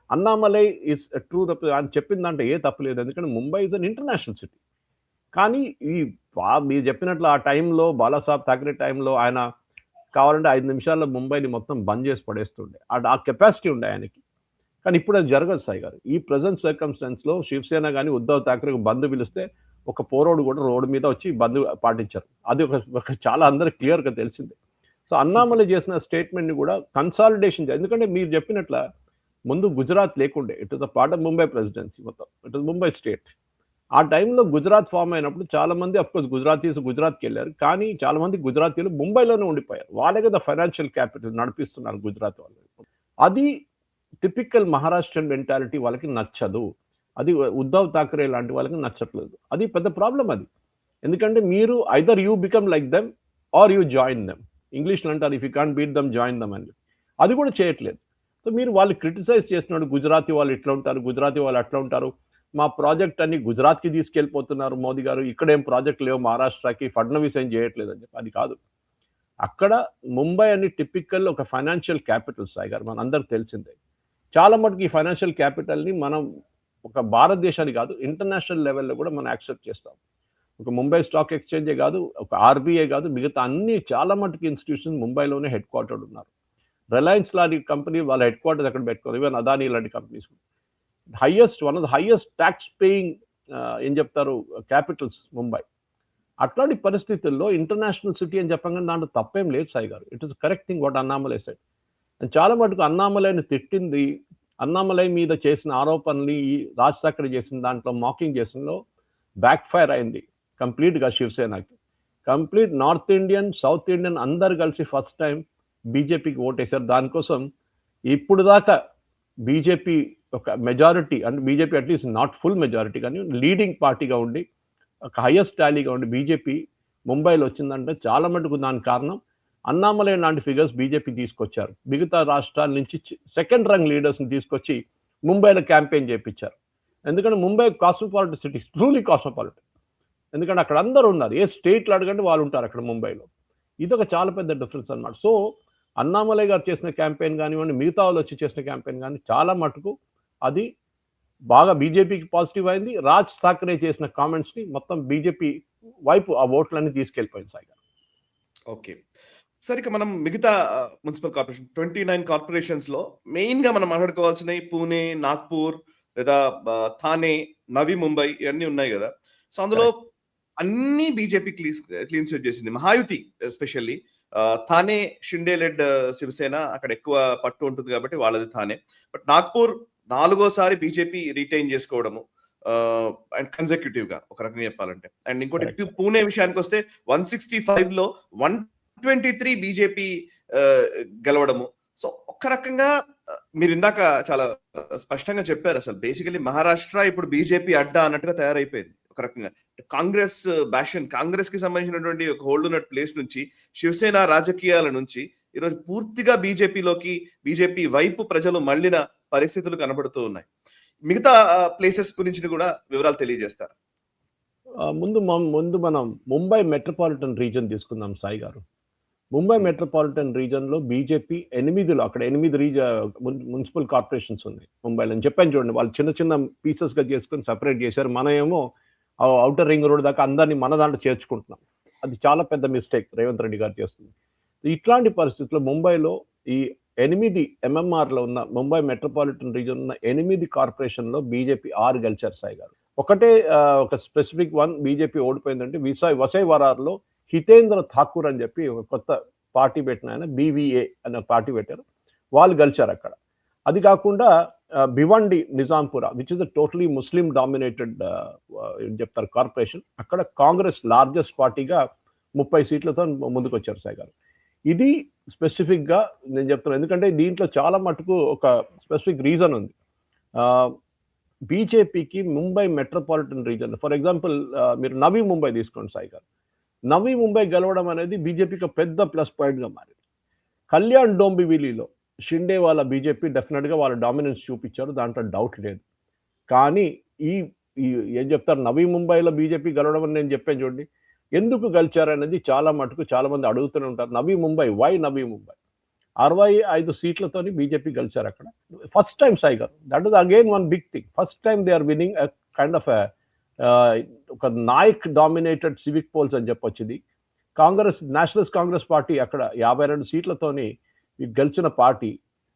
అన్నామలై ఇస్ ట్రూ అని చెప్పిందంటే ఏ తప్పలేదు, ఎందుకంటే Mumbai is an international city. కానీ మీరు చెప్పినట్లు ఆ టైంలో బాలాసాహెబ్ ఠాక్రే టైంలో ఆయన కావాలంటే 5 నిమిషాల్లో ముంబైని మొత్తం బంద్ చేసి పడేస్తుండే, ఆ కెపాసిటీ ఉండే ఆయనకి. కానీ ఇప్పుడు అది జరగదు సాయి గారు. ఈ ప్రజెంట్ సర్కమ్స్టెన్స్లో శివసేన కానీ ఉద్ధవ్ ఠాక్రేకి బంద్ పిలిస్తే ఒక పోరోడు కూడా రోడ్డు మీద వచ్చి బంద్ పాటించారు. అది ఒక చాలా అందరికి క్లియర్గా తెలిసిందే. సో అన్నామలై చేసిన స్టేట్మెంట్ని కూడా కన్సాలిడేషన్, ఎందుకంటే మీరు చెప్పినట్ల ముందు గుజరాత్ లేకుండే, it is the part of Mumbai presidency, మొత్తం ఇట్ ఇస్ ముంబై స్టేట్. ఆ టైంలో గుజరాత్ ఫామ్ అయినప్పుడు చాలా మంది అఫ్కోర్స్ గుజరాత్కి వెళ్ళారు, కానీ చాలా మంది గుజరాతీలు ముంబైలోనే ఉండిపోయారు. వాళ్ళే కదా ఫైనాన్షియల్ క్యాపిటల్ నడిపిస్తున్నారు గుజరాత్ వాళ్ళు. అది టిపికల్ మహారాష్ట్రన్ మెంటాలిటీ వాళ్ళకి నచ్చదు, అది ఉద్ధవ్ ఠాక్రే లాంటి వాళ్ళకి నచ్చట్లేదు. అది పెద్ద ప్రాబ్లం అది. ఎందుకంటే మీరు either you become like them or you join them. ఇంగ్లీష్లో అంటారు if you can't beat them join them అని. అది కూడా చేయట్లేదు. సో మీరు వాళ్ళు క్రిటిసైజ్ చేస్తున్నాడు, గుజరాతీ వాళ్ళు ఇట్లా ఉంటారు, గుజరాతీ వాళ్ళు అట్లా ఉంటారు, మా ప్రాజెక్ట్ అన్ని గుజరాత్కి తీసుకెళ్ళిపోతున్నారు మోదీ గారు, ఇక్కడేం ప్రాజెక్ట్ లేవు మహారాష్ట్రకి, ఫడ్నవీస్ ఏం చేయట్లేదు అని చెప్పి. అది కాదు. అక్కడ ముంబై అని టిపికల్ ఒక ఫైనాన్షియల్ క్యాపిటల్ సాయి గారు, మనందరికి తెలిసిందే. చాలా మటుకు ఈ ఫైనాన్షియల్ క్యాపిటల్ని మనం ఒక భారతదేశాన్ని కాదు, ఇంటర్నేషనల్ లెవెల్లో కూడా మనం యాక్సెప్ట్ చేస్తాం. ఒక ముంబై స్టాక్ ఎక్స్చేంజే కాదు, ఒక ఆర్బీఐ కాదు, మిగతా అన్ని చాలా మటుకు ఇన్స్టిట్యూషన్స్ ముంబైలోనే హెడ్ క్వార్టర్డ్ ఉన్నారు. రిలయన్స్ లాంటి కంపెనీ వాళ్ళ హెడ్ క్వార్టర్స్ అక్కడ పెట్టుకోవాలి, ఈవెన్ అదానీ లాంటి companies. One of the highest tax paying ఏం చెప్తారు క్యాపిటల్స్ ముంబై. అట్లాంటి పరిస్థితుల్లో ఇంటర్నేషనల్ సిటీ అని చెప్పగానే దాంట్లో తప్పేం లేదు సాయి గారు. It is correct thing what Annamalai said. చాలా మటుకు అన్నామలైని తిట్టింది, అన్నామలై మీద చేసిన ఆరోపణలు, ఈ రాజ్ ఠాకరే చేసిన దాంట్లో మాకింగ్ చేసినలో బ్యాక్ ఫైర్ అయింది కంప్లీట్గా శివసేనకి. Complete North Indian, South Indian అందరు కలిసి ఫస్ట్ టైం బీజేపీకి ఓటేశారు. దానికోసం ఇప్పుడు దాకా బీజేపీ ఒక మెజారిటీ, అంటే BJP at least not full majority కానీ లీడింగ్ పార్టీగా ఉండి ఒక హైయెస్ట్ టాలీగా ఉండి బీజేపీ ముంబైలో వచ్చిందంటే చాలా మటుకు దానికి కారణం అన్నామలై లాంటి ఫిగర్స్ బీజేపీ తీసుకొచ్చారు. మిగతా రాష్ట్రాల నుంచి సెకండ్ రంగ్ లీడర్స్ని తీసుకొచ్చి ముంబైలో క్యాంపెయిన్ చేయించారు. ఎందుకంటే Mumbai cosmopolitan city, truly cosmopolitan. ఎందుకంటే అక్కడ అందరూ ఉన్నారు, ఏ స్టేట్లో అడగండి వాళ్ళు ఉంటారు అక్కడ ముంబైలో. ఇది ఒక చాలా పెద్ద డిఫరెన్స్ అన్నమాట. సో అన్నామలై గారు చేసిన క్యాంపెయిన్ కానివ్వండి, మిగతా వాళ్ళు వచ్చి చేసిన క్యాంపెయిన్ కానీ చాలా మటుకు అది బాగా బీజేపీకి పాజిటివ్ అయింది. రాజ్ ఠాకరే చేసిన కామెంట్స్ని మొత్తం బీజేపీ వైపు ఆ ఓట్లన్నీ తీసుకెళ్ళిపోయింది సాయి గారు. ఓకే. సరే, ఇక మనం మిగతా మున్సిపల్ కార్పొరేషన్ 29 కార్పొరేషన్స్ లో మెయిన్ గా మనం మాట్లాడుకోవాల్సినవి పూణే, నాగ్పూర్ లేదా థానే, నవీ ముంబై ఇవన్నీ ఉన్నాయి కదా. సో అందులో అన్ని బీజేపీ క్లీన్ స్వీప్ చేసింది. మహాయుతి ఎస్పెషల్లీ థానే షిండే లెడ్ శివసేన అక్కడ ఎక్కువ పట్టు ఉంటుంది కాబట్టి వాళ్ళది థానే. బట్ నాగ్పూర్ 4వ సారి బీజేపీ రిటైన్ చేసుకోవడము అండ్ కన్సెక్యూటివ్ గా ఒక రకంగా చెప్పాలంటే. అండ్ ఇంకోటి పూణే విషయానికి వస్తే 165 లో 123 బీజేపీ గెలవడము. సో ఒక్క రకంగా మీరు ఇందాక చాలా స్పష్టంగా చెప్పారు, అసలు బేసికలీ మహారాష్ట్ర ఇప్పుడు బీజేపీ అడ్డా అన్నట్టుగా తయారైపోయింది ఒక రకంగా. కాంగ్రెస్ బ్యాషన్, కాంగ్రెస్ కి సంబంధించినటువంటి ఒక హోల్డ్ ఉన్న ప్లేస్ నుంచి శివసేన రాజకీయాల నుంచి ఈరోజు పూర్తిగా బీజేపీ వైపు ప్రజలు మళ్ళిన పరిస్థితులు కనబడుతూ ఉన్నాయి. మిగతా ప్లేసెస్ గురించి కూడా వివరాలు తెలియజేస్తారు. ముందు మనం ముంబై మెట్రోపాలిటన్ రీజన్ తీసుకుందాం సాయి గారు. ముంబై మెట్రోపాలిటన్ రీజన్లో బీజేపీ 8లో అక్కడ 8 మున్సిపల్ కార్పొరేషన్స్ ఉన్నాయి ముంబైలో. అని చెప్పాను చూడండి, వాళ్ళు చిన్న చిన్న పీసెస్గా చేసుకొని సపరేట్ చేశారు. మన ఏమో అవుటర్ రింగ్ రోడ్ దాకా అందరినీ మన దాంట్లో చేర్చుకుంటున్నాం. అది చాలా పెద్ద మిస్టేక్ రేవంత్ రెడ్డి గారు చేస్తుంది. ఇట్లాంటి పరిస్థితుల్లో ముంబైలో ఈ 8 ఎంఎంఆర్లో ఉన్న ముంబై మెట్రోపాలిటన్ రీజన్ ఉన్న 8 కార్పొరేషన్లో బీజేపీ 6 గెలిచారు సాయి గారు. ఒకటే ఒక స్పెసిఫిక్ వన్ బీజేపీ ఓడిపోయిందంటే వసైవరార్లో హితేంద్ర ఠాకూర్ అని చెప్పి ఒక కొత్త పార్టీ పెట్టిన ఆయన, బీవీఏ అనే పార్టీ పెట్టారు, వాళ్ళు గెలిచారు అక్కడ. అది కాకుండా Bhiwandi Nizampura which is a totally Muslim dominated చెప్తారు కార్పొరేషన్, అక్కడ కాంగ్రెస్ లార్జెస్ట్ పార్టీగా 30 సీట్లతో ముందుకు వచ్చారు సాయి గారు. ఇది స్పెసిఫిక్గా నేను చెప్తున్నాను, ఎందుకంటే దీంట్లో చాలా మటుకు ఒక స్పెసిఫిక్ రీజన్ ఉంది. బీజేపీకి Mumbai metropolitan reason, for example మీరు నవీ ముంబై తీసుకోండి సాయి గారు. నవీ ముంబై గెలవడం అనేది బీజేపీకి పెద్ద ప్లస్ పాయింట్గా మారింది. కళ్యాణ్ డోంబివిలీలో షిండే వాళ్ళ బీజేపీ డెఫినెట్గా వాళ్ళ డామినెన్స్ చూపించారు, దాంట్లో డౌట్ లేదు. కానీ ఈ ఏం చెప్తారు, నవీ ముంబైలో బీజేపీ గెలవడం అని నేను చెప్పాను చూడండి, ఎందుకు గెలిచారనేది చాలా మటుకు చాలా మంది అడుగుతూనే ఉంటారు. నవీ ముంబై, వై నవీ ముంబై? 65 సీట్లతోని బీజేపీ గెలిచారు అక్కడ. ఫస్ట్ టైం సాయి గారు, that is again one big thing. First time they are winning kind of ఒక నాయక్ డామినేటెడ్ సివిక్ పోల్స్ అని చెప్పొచ్చు. ఇది కాంగ్రెస్, నేషనలిస్ట్ కాంగ్రెస్ పార్టీ అక్కడ 52 సీట్లతోని గెలిచిన పార్టీ.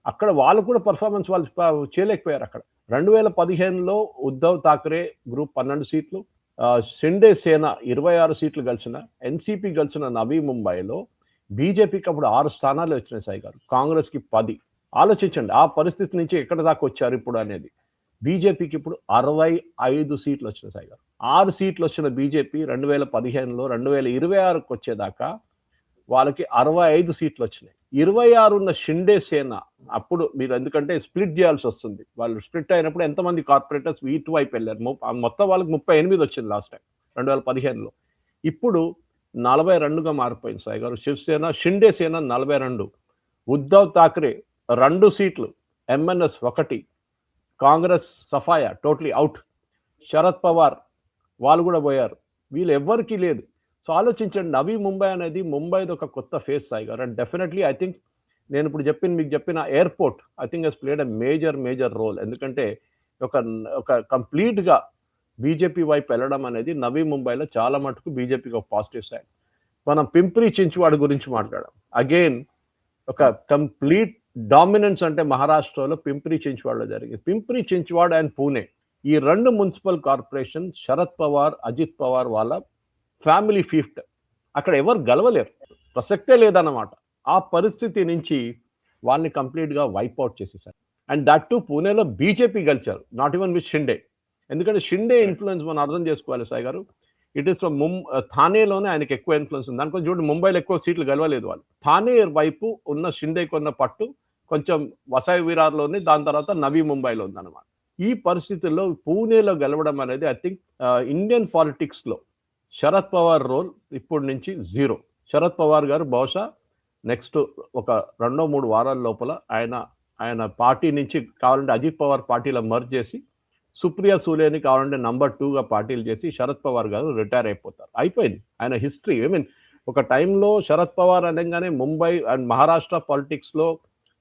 అక్కడ వాళ్ళు కూడా పర్ఫార్మెన్స్ వాళ్ళు చేయలేకపోయారు. అక్కడ 2015లో ఉద్ధవ్ ఠాకరే గ్రూప్ 12 సీట్లు, షిండే సేన 26 సీట్లు గెలిచిన, ఎన్సీపీ గెలిచిన నవీ ముంబైలో బీజేపీకి అప్పుడు 6 స్థానాలు వచ్చినాయి సాయి గారు, కాంగ్రెస్కి 10. ఆలోచించండి ఆ పరిస్థితి నుంచి ఎక్కడ దాకా వచ్చారు ఇప్పుడు అనేది. బీజేపీకి ఇప్పుడు 65 సీట్లు వచ్చినాయి సాయి గారు. 6 సీట్లు వచ్చిన బీజేపీ 2015లో 2026కి వచ్చేదాకా వాళ్ళకి 65 సీట్లు వచ్చినాయి. 26 ఉన్న షిండే సేన అప్పుడు మీరు ఎందుకంటే స్ప్లిట్ చేయాల్సి వస్తుంది, వాళ్ళు స్ప్లిట్ అయినప్పుడు ఎంతమంది కార్పొరేటర్స్ ఇటువైపు వెళ్ళారు, మొత్తం వాళ్ళకి 38 వచ్చింది లాస్ట్ టైం 2015లో. ఇప్పుడు 42గా మారిపోయింది సాయి గారు. శివసేన షిండే సేన 42, ఉద్ధవ్ ఠాకరే 2 సీట్లు, ఎంఎన్ఎస్ 1, కాంగ్రెస్ సఫాయా టోటలీ అవుట్. శరద్ పవార్ వాళ్ళు కూడా పోయారు. వీళ్ళు ఎవ్వరికీ లేదు. సో ఆలోచించండి, నవీ ముంబై అనేది ముంబైది ఒక కొత్త ఫేస్ సాయి గారు. అండ్ డెఫినెట్లీ ఐ థింక్ నేను ఇప్పుడు మీకు చెప్పిన airport I think he's played a major role. ఎందుకంటే ఒక ఒక కంప్లీట్గా బీజేపీ వైపు వెళ్ళడం అనేది నవీ ముంబైలో చాలా మటుకు బీజేపీకి ఒక పాజిటివ్ సైడ్. మనం పింప్రి చించువాడ గురించి మాట్లాడాం. అగైన్ ఒక కంప్లీట్ డామినెన్స్ అంటే మహారాష్ట్రలో పింప్రి చించువాడలో జరిగింది. పింప్రి చించువాడ అండ్ పూణే ఈ 2 మున్సిపల్ కార్పొరేషన్ శరద్ పవార్, అజిత్ పవార్ వాళ్ళ ఫ్యామిలీ ఫీఫ్ట్. అక్కడ ఎవరు గెలవలేరు, ప్రసక్తే లేదన్నమాట. ఆ పరిస్థితి నుంచి వాళ్ళని కంప్లీట్గా వైప్అవుట్ చేసేసారు. అండ్ దట్ టు పూణేలో బీజేపీ గెలిచారు, నాట్ ఈవెన్ విత్ షిండే. ఎందుకంటే షిండే ఇన్ఫ్లుయెన్స్ మనం అర్థం చేసుకోవాలి సాయి గారు. ఇట్ ఈస్ ఫ్రమ్ థానేలోనే ఆయనకి ఎక్కువ ఇన్ఫ్లుయెన్స్ ఉంది. దానికోసం చూడండి, ముంబైలో ఎక్కువ సీట్లు గెలవలేదు వాళ్ళు. థానే వైపు ఉన్న షిండేకి ఉన్న పట్టు కొంచెం వసాయి విరార్లోని, దాని తర్వాత నవీ ముంబైలో ఉందన్నమాట. ఈ పరిస్థితుల్లో పూణేలో గెలవడం అనేది ఐ థింక్ ఇండియన్ పాలిటిక్స్లో శరద్ పవార్ రోల్ ఇప్పటి నుంచి జీరో. శరద్ పవార్ గారు బహుశా నెక్స్ట్ ఒక 2-3 వారాల లోపల ఆయన పార్టీ నుంచి కావాలంటే అజిత్ పవార్ పార్టీలో మర్జ్ చేసి సుప్రియా సూలేని కావాలంటే నంబర్ 2గా పార్టీలు చేసి శరద్ పవార్ గారు రిటైర్ అయిపోతారు. అయిపోయింది ఆయన హిస్టరీ. ఒక టైంలో శరద్ పవార్ అనగానే ముంబై అండ్ మహారాష్ట్ర పాలిటిక్స్లో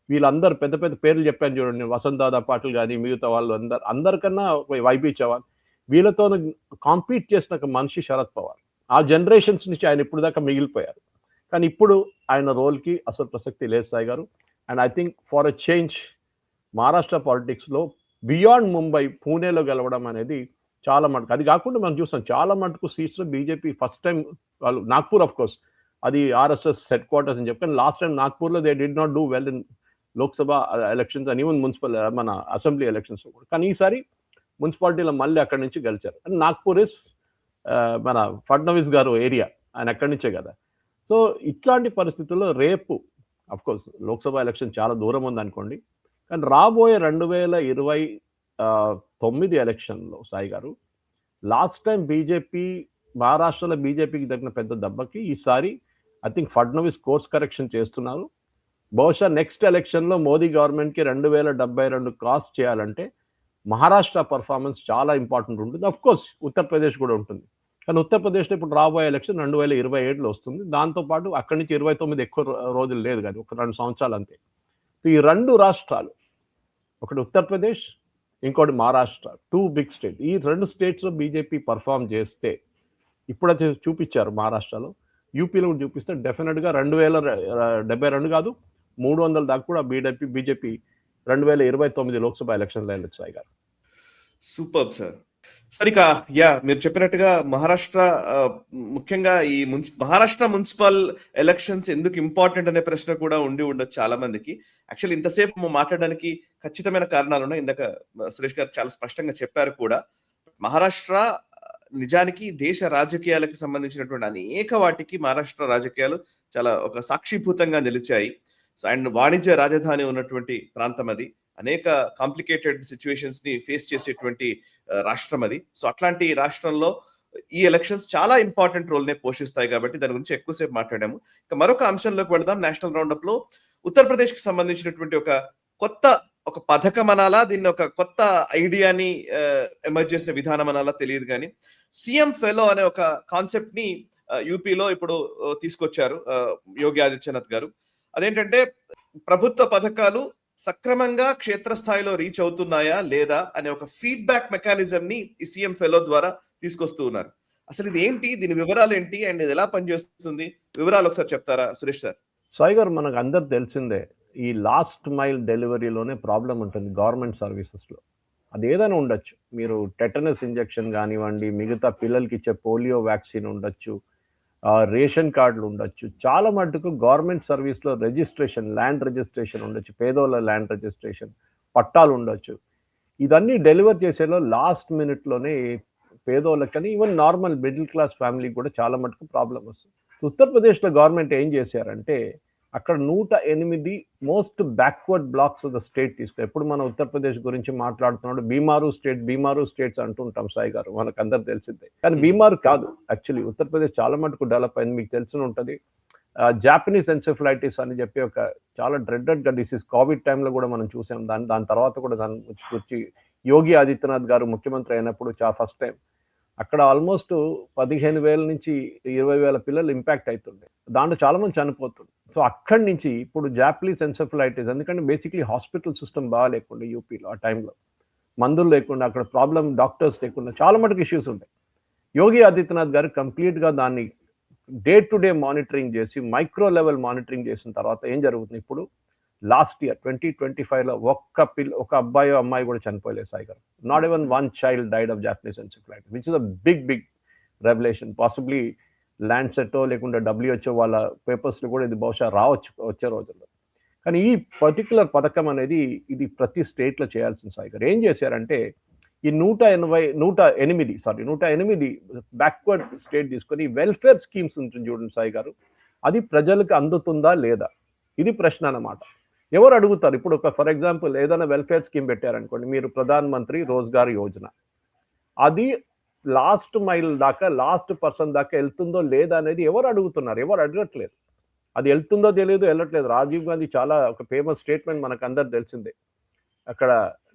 వీళ్ళందరూ పెద్ద పెద్ద పేర్లు చెప్పాను చూడండి, వసంత్ దాదా పాటిల్ కానీ మిగతా వాళ్ళు అందరికన్నా వైబీ చవాన్, వీళ్ళతో కాంపీట్ చేసిన ఒక మనిషి శరద్ పవార్. ఆ జనరేషన్స్ నుంచి ఆయన ఇప్పుడు దాకా మిగిలిపోయారు. కానీ ఇప్పుడు ఆయన రోల్కి అసలు ప్రసక్తి లేదు సాయి గారు. And I think for a change Maharashtra పాలిటిక్స్లో బియాండ్ ముంబై పూణేలో గెలవడం అనేది చాలా మటుకు, అది కాకుండా మనం చూస్తాం చాలా మటుకు సీట్స్లో బీజేపీ ఫస్ట్ టైం వాళ్ళు నాగ్పూర్ ఆఫ్ కోర్స్ అది ఆర్ఎస్ఎస్ హెడ్ క్వార్టర్స్ అని చెప్పి, లాస్ట్ టైం నాగ్పూర్లో they did not do well in Lok Sabha elections and even municipal మన అసెంబ్లీ ఎలక్షన్స్ కూడా. కానీ ఈసారి మున్సిపాలిటీలో మళ్ళీ అక్కడి నుంచి గెలిచారు. అండ్ నాగ్పూర్ ఇస్ మన ఫడ్నవీస్ గారు ఏరియా, ఆయన అక్కడి నుంచే కదా. సో ఇట్లాంటి పరిస్థితుల్లో రేపు అఫ్ కోర్స్ లోక్సభ ఎలక్షన్ చాలా దూరం ఉందనుకోండి, కానీ రాబోయే 2029 ఎలక్షన్లో సాయి గారు లాస్ట్ టైం బీజేపీ మహారాష్ట్రలో బీజేపీకి తగిన పెద్ద దెబ్బకి ఈసారి I think Fadnavis course correction చేస్తున్నారు. బహుశా నెక్స్ట్ ఎలక్షన్లో మోదీ గవర్నమెంట్కి 2072 క్రాస్ చేయాలంటే మహారాష్ట్ర పర్ఫార్మెన్స్ చాలా ఇంపార్టెంట్ ఉంటుంది. అఫ్ కోర్స్ ఉత్తరప్రదేశ్ కూడా ఉంటుంది. కానీ ఉత్తరప్రదేశ్లో ఇప్పుడు రాబోయే ఎలక్షన్ 2027లో వస్తుంది. దాంతోపాటు అక్కడి నుంచి 29 ఎక్కువ రోజులు లేదు కానీ ఒక 2 సంవత్సరాలు అంతే. ఈ 2 రాష్ట్రాలు, ఒకటి ఉత్తరప్రదేశ్, ఇంకోటి మహారాష్ట్ర, 2 బిగ్ స్టేట్. ఈ 2 స్టేట్స్లో బీజేపీ పర్ఫామ్ చేస్తే, ఇప్పుడైతే చూపించారు మహారాష్ట్రలో, యూపీలో కూడా చూపిస్తే డెఫినెట్గా 2072 కాదు 300 దాకా కూడా బీజేపీ 2029 లోక్సభ ఎలక్షన్లో వెళ్ళొచ్చు సాయి గారు. Super sir. సరిగా మీరు చెప్పినట్టుగా మహారాష్ట్ర ముఖ్యంగా ఈ మహారాష్ట్ర మున్సిపల్ ఎలక్షన్స్ ఎందుకు ఇంపార్టెంట్ అనే ప్రశ్న కూడా ఉండొచ్చు చాలా మందికి. యాక్చువల్లీ ఇంతసేపు మాట్లాడడానికి ఖచ్చితమైన కారణాలు ఉన్నాయి. ఇందాక సురేష్ గారు చాలా స్పష్టంగా చెప్పారు కూడా. మహారాష్ట్ర నిజానికి దేశ రాజకీయాలకు సంబంధించినటువంటి అనేక వాటికి మహారాష్ట్ర రాజకీయాలు చాలా ఒక సాక్షిభూతంగా నిలిచాయి. అండ్ వాణిజ్య రాజధాని ఉన్నటువంటి ప్రాంతం అది. అనేక కాంప్లికేటెడ్ సిచ్యువేషన్స్ ని ఫేస్ చేసేటువంటి రాష్ట్రం అది. సో అట్లాంటి రాష్ట్రంలో ఈ ఎలక్షన్స్ చాలా ఇంపార్టెంట్ రోల్ నే పోషిస్తాయి కాబట్టి దాని గురించి ఎక్కువసేపు మాట్లాడాము. ఇక మరొక అంశంలోకి వెళదాం. నేషనల్ రౌండప్ లో ఉత్తరప్రదేశ్ కి సంబంధించినటువంటి ఒక పథకం అనాలా, దీన్ని ఒక కొత్త ఐడియాని ఎమర్జ్ చేసిన విధానం అనాలా తెలియదు కానీ సీఎం ఫెలో అనే ఒక కాన్సెప్ట్ ని యూపీలో ఇప్పుడు తీసుకొచ్చారు యోగి ఆదిత్యనాథ్ గారు. అదేంటంటే ప్రభుత్వ పథకాలు సక్రమంగా క్షేత్రస్థాయిలో రీచ్ అవుతున్నాయా లేదా అనే ఒక ఫీడ్బ్యాక్ మెకానిజం ని ఈ సీఎం ఫెలో ద్వారా తీసుకొస్తూ ఉన్నారు. అసలు ఇది ఏంటి, దీని వివరాలు ఏంటి, అండ్ ఇది ఎలా పనిచేస్తుంది, వివరాలు ఒకసారి చెప్తారా సురేష్ సార్? సాయి గారు, మనకు అందరు తెలిసిందే ఈ లాస్ట్ మైల్ డెలివరీలోనే ప్రాబ్లం ఉంటుంది గవర్నమెంట్ సర్వీసెస్లో. అది ఏదైనా ఉండొచ్చు, మీరు టెటనస్ ఇంజెక్షన్ కానివ్వండి, మిగతా పిల్లలకి ఇచ్చే పోలియో వ్యాక్సిన్ ఉండొచ్చు, రేషన్ కార్డులు ఉండొచ్చు. చాలా మటుకు గవర్నమెంట్ సర్వీస్లో రిజిస్ట్రేషన్, ల్యాండ్ రిజిస్ట్రేషన్ ఉండొచ్చు, పేదోళ్ళ ల్యాండ్ రిజిస్ట్రేషన్, పట్టాలు ఉండొచ్చు. ఇదన్నీ డెలివర్ చేసేలో లాస్ట్ మినిట్లోనే పేదోళ్ళకి కానీ ఈవెన్ నార్మల్ మిడిల్ క్లాస్ ఫ్యామిలీకి కూడా చాలా మటుకు ప్రాబ్లం వస్తుంది. ఉత్తరప్రదేశ్లో గవర్నమెంట్ ఏం చేశారంటే అక్కడ 108 most backward blocks of the state తీసుకు. ఎప్పుడు మనం ఉత్తరప్రదేశ్ గురించి మాట్లాడుతున్నాడు బీమారు స్టేట్స్ అంటుంటాం సాయి గారు, మనకు అందరు తెలిసిందే. కానీ బీమారు కాదు, యాక్చువల్లీ ఉత్తరప్రదేశ్ చాలా మటుకు డెవలప్ అయింది, మీకు తెలిసి ఉంటుంది. జాపనీస్ ఎన్సెఫలైటిస్ అని చెప్పి ఒక చాలా డ్రెడెడ్గా డిసీజ్ కోవిడ్ టైంలో కూడా మనం చూసాం. దాని తర్వాత కూడా దాని గురించి యోగి ఆదిత్యనాథ్ గారు ముఖ్యమంత్రి అయినప్పుడు ఫస్ట్ టైం అక్కడ ఆల్మోస్ట్ 15,000 నుంచి 20,000 పిల్లలు ఇంపాక్ట్ అవుతుండే. దాంట్లో చాలా మంది చనిపోతుంది. సో అక్కడి నుంచి ఇప్పుడు జాపనీస్ ఎన్సెఫలైటిస్, ఎందుకంటే బేసిక్లీ హాస్పిటల్ సిస్టమ్ బాగా లేకుండా యూపీలో ఆ టైంలో మందులు లేకుండా, అక్కడ ప్రాబ్లం డాక్టర్స్ లేకుండా చాలా మటుకు ఇష్యూస్ ఉంటాయి. యోగి ఆదిత్యనాథ్ గారు కంప్లీట్గా దాన్ని డే టు డే మానిటరింగ్ చేసి మైక్రో లెవెల్ మానిటరింగ్ చేసిన తర్వాత ఏం జరుగుతుంది, ఇప్పుడు లాస్ట్ ఇయర్ 2025లో ఒక అబ్బాయి అమ్మాయి కూడా చనిపోయలేదు సాయి గారు. Not even one child died of Japanese encephalitis, which is a big revolution. Possibly ల్యాండ్సెట్టో లేకుంటే WHO వాళ్ళ పేపర్స్లో కూడా ఇది బహుశా రావచ్చు వచ్చే రోజుల్లో. కానీ ఈ పర్టికులర్ పథకం అనేది ఇది ప్రతి స్టేట్లో చేయాల్సిన సాయి గారు. ఏం చేశారంటే ఈ 108 బ్యాక్వర్డ్ స్టేట్ తీసుకొని వెల్ఫేర్ స్కీమ్స్ ఉంటుంది చూడండి సాయి గారు, అది ప్రజలకు అందుతుందా లేదా, ఇది ప్రశ్న అన్నమాట. ఎవరు అడుగుతారు? ఇప్పుడు ఫర్ ఎగ్జాంపుల్ ఏదైనా వెల్ఫేర్ స్కీమ్ పెట్టారనుకోండి, మీరు ప్రధాన్ మంత్రి రోజ్గార్ యోజన, అది లాస్ట్ మైల్ దాకా, లాస్ట్ పర్సన్ దాకా వెళ్తుందో లేదా అనేది ఎవరు అడుగుతున్నారు? ఎవరు అడగట్లేదు. అది వెళ్తుందో తెలియదు, వెళ్ళట్లేదు. రాజీవ్ గాంధీ చాలా ఒక ఫేమస్ స్టేట్మెంట్ మనకు అందరు తెలిసిందే. అక్కడ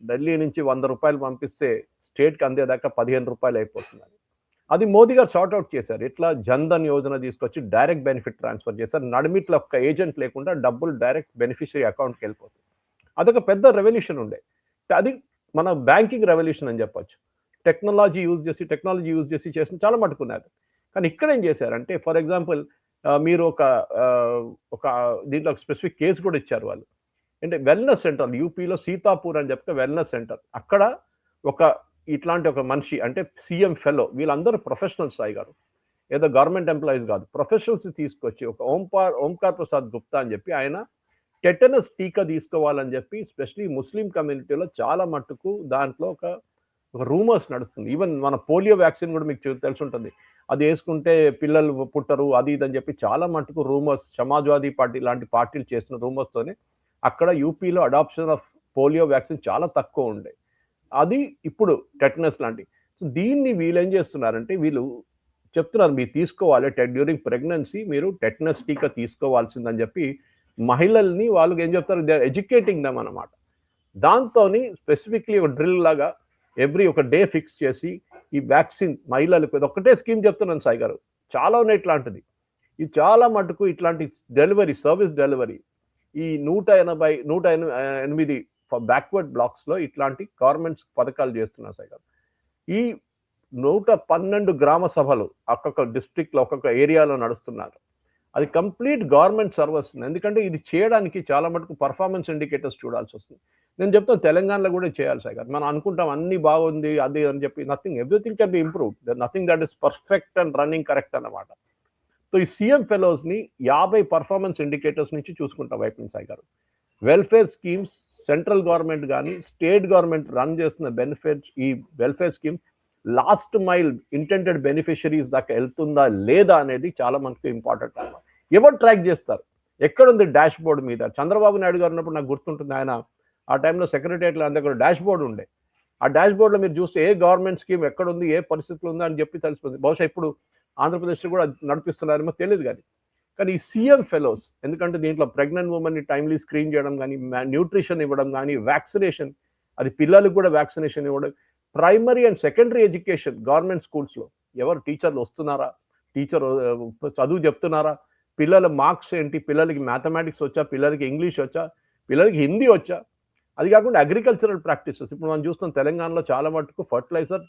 ఢిల్లీ నుంచి 100 రూపాయలు పంపిస్తే స్టేట్కి అందేదాకా 15 రూపాయలు అయిపోతుంది. అది మోదీ గారు సార్ట్అవుట్ చేశారు. ఇట్లా జన్ధన్ యోజన తీసుకొచ్చి డైరెక్ట్ బెనిఫిట్ ట్రాన్స్ఫర్ చేశారు. నడిమిట్లో ఒక్క ఏజెంట్ లేకుండా డబ్బులు డైరెక్ట్ బెనిఫిషరీ అకౌంట్కి వెళ్ళిపోతుంది. అదొక పెద్ద రెవల్యూషన్ ఉండే. అది మన బ్యాంకింగ్ రెవల్యూషన్ అని చెప్పొచ్చు. టెక్నాలజీ యూజ్ చేసి చేసిన చాలా మటుకున్నారు. కానీ ఇక్కడ ఏం చేశారంటే ఫర్ ఎగ్జాంపుల్ మీరు ఒక దీంట్లో ఒక స్పెసిఫిక్ కేసు కూడా ఇచ్చారు వాళ్ళు. అంటే వెల్నెస్ సెంటర్ యూపీలో సీతాపూర్ అని చెప్తే వెల్నెస్ సెంటర్, అక్కడ ఇట్లాంటి ఒక మనిషి అంటే సీఎం ఫెలో, వీళ్ళందరూ ప్రొఫెషనల్స్ సాయి గారు, ఏదో గవర్నమెంట్ ఎంప్లాయీస్ కాదు, ప్రొఫెషనల్స్ తీసుకొచ్చి ఒక ఓంకార్ ప్రసాద్ గుప్తా అని చెప్పి ఆయన టెటనస్ టీకా తీసుకోవాలని చెప్పి స్పెషలీ ముస్లిం కమ్యూనిటీలో చాలా మట్టుకు దాంట్లో ఒక రూమర్స్ నడుస్తుంది. ఈవెన్ మన పోలియో వ్యాక్సిన్ కూడా మీకు తెలిసి ఉంటుంది, అది వేసుకుంటే పిల్లలు పుట్టరు అది ఇది అని చెప్పి చాలా మట్టుకు రూమర్స్, సమాజ్వాదీ పార్టీ లాంటి పార్టీలు చేసిన రూమర్స్తోనే అక్కడ యూపీలో అడాప్షన్ ఆఫ్ పోలియో వ్యాక్సిన్ చాలా తక్కువ ఉండే. అది ఇప్పుడు టెటనస్ లాంటి. సో దీన్ని వీళ్ళు ఏం చేస్తున్నారంటే వీళ్ళు చెప్తున్నారు మీరు తీసుకోవాలి, డ్యూరింగ్ ప్రెగ్నెన్సీ మీరు టెటనస్ టీకా తీసుకోవాల్సిందని చెప్పి మహిళల్ని వాళ్ళకి ఏం చెప్తారు, దే ఆర్ ఎడ్యుకేటింగ్ దమ్ అన్నమాట. దాంతో స్పెసిఫిక్లీ ఒక డ్రిల్ లాగా ఎవ్రీ ఒక డే ఫిక్స్ చేసి ఈ వ్యాక్సిన్ మహిళలకు ఒకటే స్కీమ్ చెప్తున్నాను సాయి గారు, చాలా ఉన్నాయి ఇట్లాంటిది. ఇది చాలా మటుకు ఇట్లాంటి డెలివరీ, సర్వీస్ డెలివరీ ఈ 108 బ్యాక్వర్డ్ బ్లాక్స్లో ఇట్లాంటి గవర్నమెంట్స్ పథకాలు చేస్తున్నారు సాయి గారు. ఈ 112 గ్రామ సభలు ఒక్కొక్క డిస్ట్రిక్ట్లో ఒక్కొక్క ఏరియాలో నడుస్తున్నారు. అది కంప్లీట్ గవర్నమెంట్ సర్వీస్. ఎందుకంటే ఇది చేయడానికి చాలా మటుకు పర్ఫార్మెన్స్ ఇండికేటర్స్ చూడాల్సి వస్తుంది. నేను చెప్తాను తెలంగాణలో కూడా చేయాలి సార్ గారు. మనం అనుకుంటాం అన్ని బాగుంది అది అని చెప్పి, nothing, everything can be improved, nothing that is perfect and running correct అన్నమాట. సో ఈ సీఎం ఫెలోస్ని 50 పర్ఫార్మెన్స్ ఇండికేటర్స్ నుంచి చూసుకుంటాం వైపు సాయి గారు. వెల్ఫేర్ స్కీమ్స్ సెంట్రల్ గవర్నమెంట్ కానీ స్టేట్ గవర్నమెంట్ రన్ చేస్తున్న బెనిఫిట్స్, ఈ welfare scheme last mile intended beneficiaries దాకా వెళ్తుందా లేదా అనేది చాలా మనకు ఇంపార్టెంట్ అన్నమాట. ఎవరు ట్రాక్ చేస్తారు? ఎక్కడుంది డాష్ బోర్డ్ మీద? చంద్రబాబు నాయుడు గారు ఉన్నప్పుడు నాకు గుర్తుంటుంది, ఆయన ఆ టైంలో సెక్రటరియట్లో అందరూ డాష్ బోర్డు ఉండే. ఆ డాష్ బోర్డులో మీరు చూస్తే ఏ గవర్నమెంట్ స్కీమ్ ఎక్కడుంది, ఏ పరిస్థితులు ఉందా అని చెప్పి తెలిసిపోతుంది. బహుశా ఇప్పుడు ఆంధ్రప్రదేశ్లో కూడా నడిపిస్తున్నారేమో తెలియదు. కానీ ఈ సీఎం ఫెలోస్, ఎందుకంటే దీంట్లో ప్రెగ్నెంట్ ఉమెన్ని టైమ్లీ స్క్రీన్ చేయడం కానీ, న్యూట్రిషన్ ఇవ్వడం కానీ, వ్యాక్సినేషన్, అది పిల్లలకు కూడా వ్యాక్సినేషన్ ఇవ్వడం, primary and secondary education government స్కూల్స్లో ఎవరు టీచర్లు వస్తున్నారా, టీచర్ చదువు చెప్తున్నారా, పిల్లల మార్క్స్ ఏంటి, పిల్లలకి మ్యాథమెటిక్స్ వచ్చా, పిల్లలకి ఇంగ్లీష్ వచ్చా, పిల్లలకి హిందీ వచ్చా, అది కాకుండా అగ్రికల్చరల్ ప్రాక్టీసెస్. ఇప్పుడు మనం చూస్తాం తెలంగాణలో చాలా మటుకు ఫర్టిలైజర్